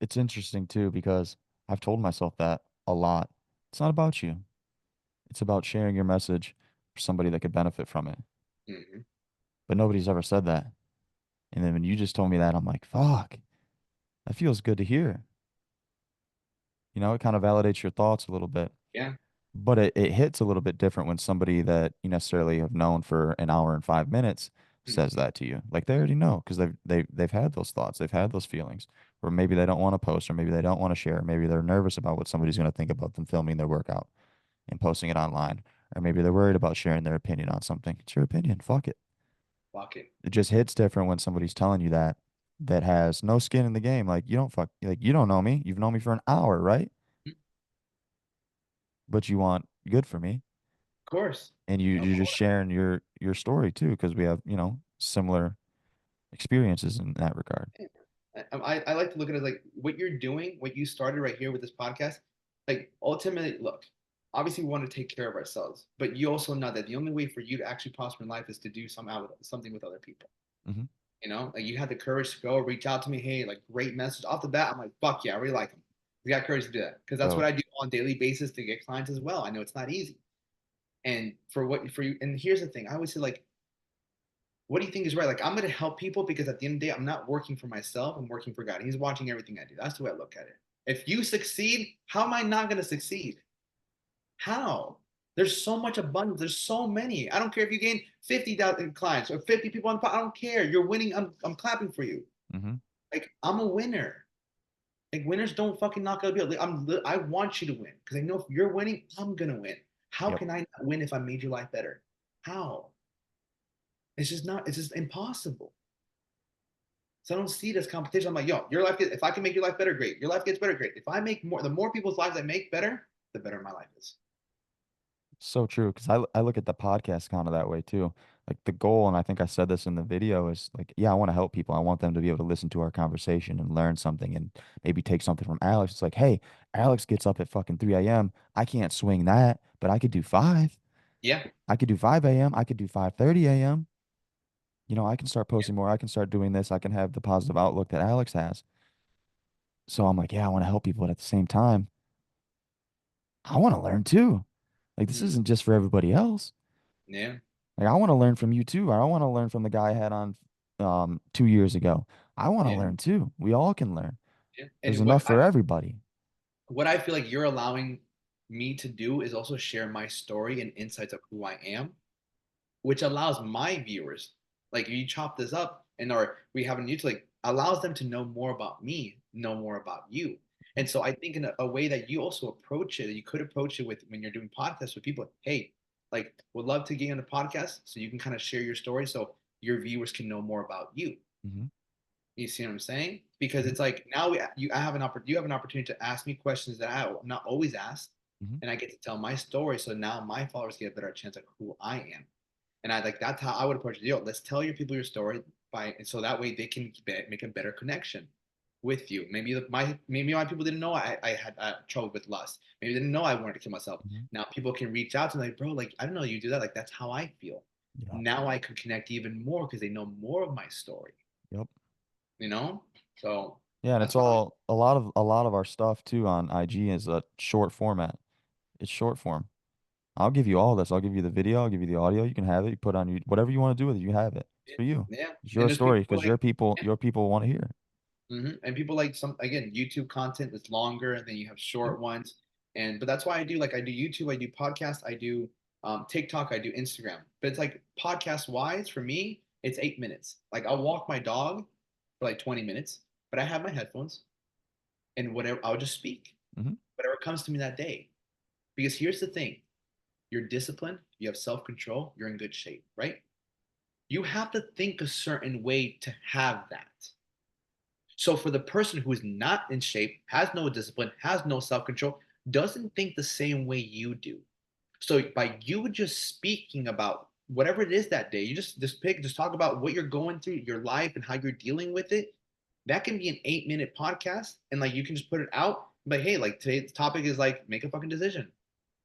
It's interesting too because I've told myself that a lot. It's not about you. It's about sharing your message for somebody that could benefit from it. Mm-hmm. But nobody's ever said that. And then when you just told me that, I'm like, fuck, that feels good to hear. You know, it kind of validates your thoughts a little bit. Yeah. But it hits a little bit different when somebody that you necessarily have known for an hour and 5 minutes says Mm-hmm. that to you. Like they already know because they've had those thoughts, they've had those feelings, or maybe they don't want to post, or maybe they don't want to share, maybe they're nervous about what somebody's going to think about them filming their workout and posting it online, or maybe they're worried about sharing their opinion on something. It's your opinion. Fuck it. Fuck it. It just hits different when somebody's telling you that has no skin in the game. Like you don't know me. You've known me for an hour, right? Of But you want good for me. course. And Of you're just course. sharing your story too because we have similar experiences in that regard. I like to look at it like what you're doing, what you started right here with this podcast. Like ultimately, look, obviously we want to take care of ourselves, but you also know that the only way for you to actually prosper in life is to do something with other people. Hmm. Like you had the courage to go reach out to me. Hey, like great message off the bat. I'm like, fuck yeah, I really like them. You got courage to do that because that's what So I do on a daily basis to get clients as well. I know it's not easy. And for you, and here's the thing, I always say like, what do you think is right? Like I'm gonna help people because at the end of the day, I'm not working for myself. I'm working for God. He's watching everything I do. That's the way I look at it. If you succeed, how am I not gonna succeed? How? There's so much abundance. There's so many. I don't care if you gain 50,000 clients or 50 people on the pod. I don't care. You're winning. I'm clapping for you. hmm. Like I'm a winner. Like winners don't fucking knock out the deal. I want you to win because I know if you're winning, I'm gonna win. How Yep. can I not win if I made your life better? How? It's just not. It's just impossible. So I don't see it as competition. I'm like, yo, your life. If I can make your life better, great. Your life gets better, great. If I make more, the more people's lives I make better, the better my life is. So true because I look at the podcast kind of that way too. Like the goal, and I think I said this in the video, is like, yeah, I want to help people. I want them to be able to listen to our conversation and learn something and maybe take something from Alex. It's like, hey, Alex gets up at fucking 3 a.m. I can't swing that, but I could do 5. Yeah. I could do 5 a.m. I could do 5:30 a.m. I can start posting more. I can start doing this. I can have the positive outlook that Alex has. So I'm like, yeah, I want to help people, but at the same time, I want to learn too. Like this Mhm. isn't just for everybody else. Yeah. Like I want to learn from you too. I don't want to learn from the guy I had on 2 years ago. I want to Yeah. learn too. We all can learn. Yeah. There's And enough for everybody. what I feel like you're allowing me to do is also share my story and insights of who I am, which allows my viewers, like you chop this up and or we have a YouTube, like allows them to know more about me, know more about you. And so I think in a way that you also approach it, you could approach it with when you're doing podcasts with people, hey, like would love to get you on a podcast so you can kind of share your story so your viewers can know more about you. Hmm. You see what I'm saying? Because Hmm. it's like now I have you have an opportunity to ask me questions that I'm not always asked, Hmm. and I get to tell my story. So now my followers get a better chance of who I am. And I like that's how I would approach it. Yo, let's tell your people your story and so that way they can make a better connection with you. Maybe my people didn't know I had trouble with lust. Maybe they didn't know I wanted to kill myself. Hmm. Now people can reach out to me like, bro, like I don't know you do that. Like that's how I feel. Yeah. Now I can connect even more because they know more of my story. Yep. You know, so Yeah, and it's that's why. all a lot of our stuff too on IG is a short format. It's short form. I'll give you all this. I'll give you the video. I'll give you the audio. You can have it. You put on you whatever you want to do with it. You have it. It's for you. Yeah, It's and your there's story people because like yeah. your people want to hear it. And people like some again YouTube content that's longer, and then you have Yep. short ones. But that's why I do YouTube, I do podcast, I do TikTok, I do Instagram. But it's like podcast wise for me, it's 8 minutes. Like I'll walk my dog for like 20 minutes, but I have my headphones and whatever I'll just speak Hmm. whatever comes to me that day. Because here's the thing: you're disciplined, you have self control, you're in good shape, right? You have to think a certain way to have that. So for the person who is not in shape, has no discipline, has no self-control, doesn't think the same way you do. So by you just speaking about whatever it is that day, you just talk about what you're going through, your life and how you're dealing with it. That can be an 8-minute podcast, and like you can just put it out. But hey, like today's topic is like make a fucking decision,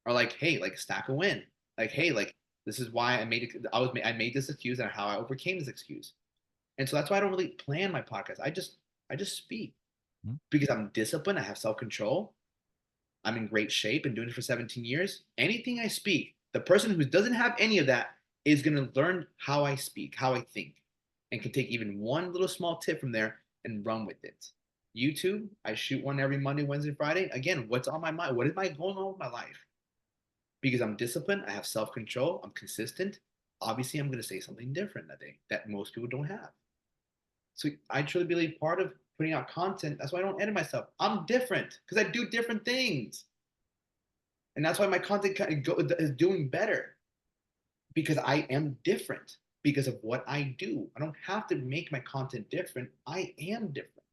or like hey, like stack a win. Like hey, like this is why I made it. I made this excuse and how I overcame this excuse. And so that's why I don't really plan my podcast. I just speak Mhm. because I'm disciplined. I have self control. I'm in great shape and doing it for 17 years. Anything I speak, the person who doesn't have any of that is going to learn how I speak, how I think, and can take even one little small tip from there and run with it. YouTube, I shoot one every Monday, Wednesday, Friday. Again, what's on my mind? What is my going on with my life? Because I'm disciplined, I have self control, I'm consistent. Obviously, I'm going to say something different that day that most people don't have. So I truly believe part of putting out content, that's why I don't edit myself. I'm different because I do different things. And that's why my content is doing better because I am different because of what I do. I don't have to make my content different. I am different.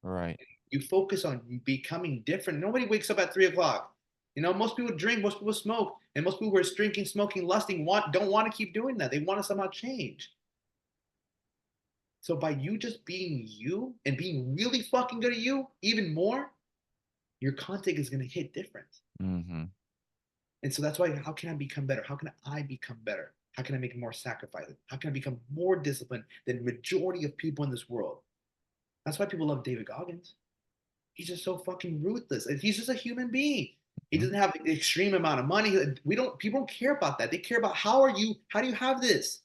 Right. You focus on becoming different. Nobody wakes up at 3 o'clock. Most people drink, most people smoke, and most people who are drinking, smoking, lusting don't want to keep doing that. They want to somehow change. So by you just being you and being really fucking good at you, even more, your content is gonna hit different. Mm-hmm. And so that's why, how can I become better? How can I become better? How can I make more sacrifices? How can I become more disciplined than the majority of people in this world? That's why people love David Goggins. He's just so fucking ruthless. And he's just a human being. He Mm-hmm. doesn't have an extreme amount of money. People don't care about that. They care about how do you have this?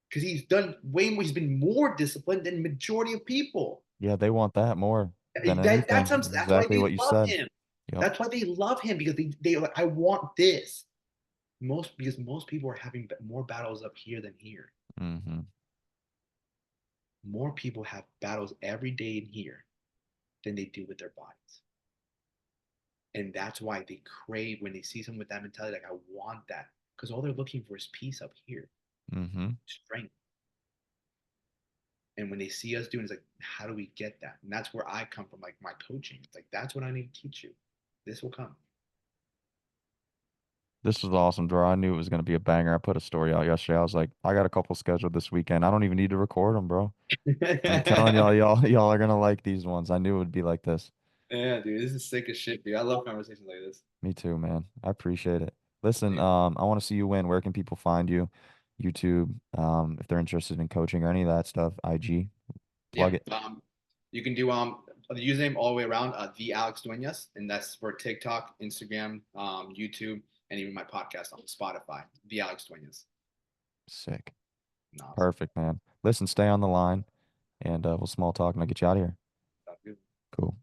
Because he's done way more, he's been more disciplined than majority of people. Yeah, they want that more than That's anything. that's why Exactly they what you love said. him. Yep. That's why they love him because they like, I want this. Most people are having more battles up here than here. Mm-hmm. More people have battles every day in here than they do with their bodies. And that's why they crave when they see someone with that mentality, like I want that. Because all they're looking for is peace up here, Mm-hmm. strength. And when they see us doing, it's like, how do we get that? And that's where I come from, like my coaching. It's like that's what I need to teach you. This will come. This was awesome, bro. I knew it was gonna be a banger. I put a story out yesterday. I was like, I got a couple scheduled this weekend. I don't even need to record them, bro. I'm telling y'all, y'all are gonna like these ones. I knew it would be like this. Yeah, dude, this is sick as shit, dude. I love conversations like this. Me too, man. I appreciate it. Listen, Same. I want to see you win. Where can people find you? YouTube, if they're interested in coaching or any of that stuff, IG, Yeah. plug it. You can do the username all the way around, the Alex Duenas, and that's for TikTok, Instagram, YouTube, and even my podcast on Spotify, the Alex Duenas. Sick. Awesome. Perfect, man. Listen, stay on the line and we'll small talk and I'll get you out of here. Sounds good. Cool.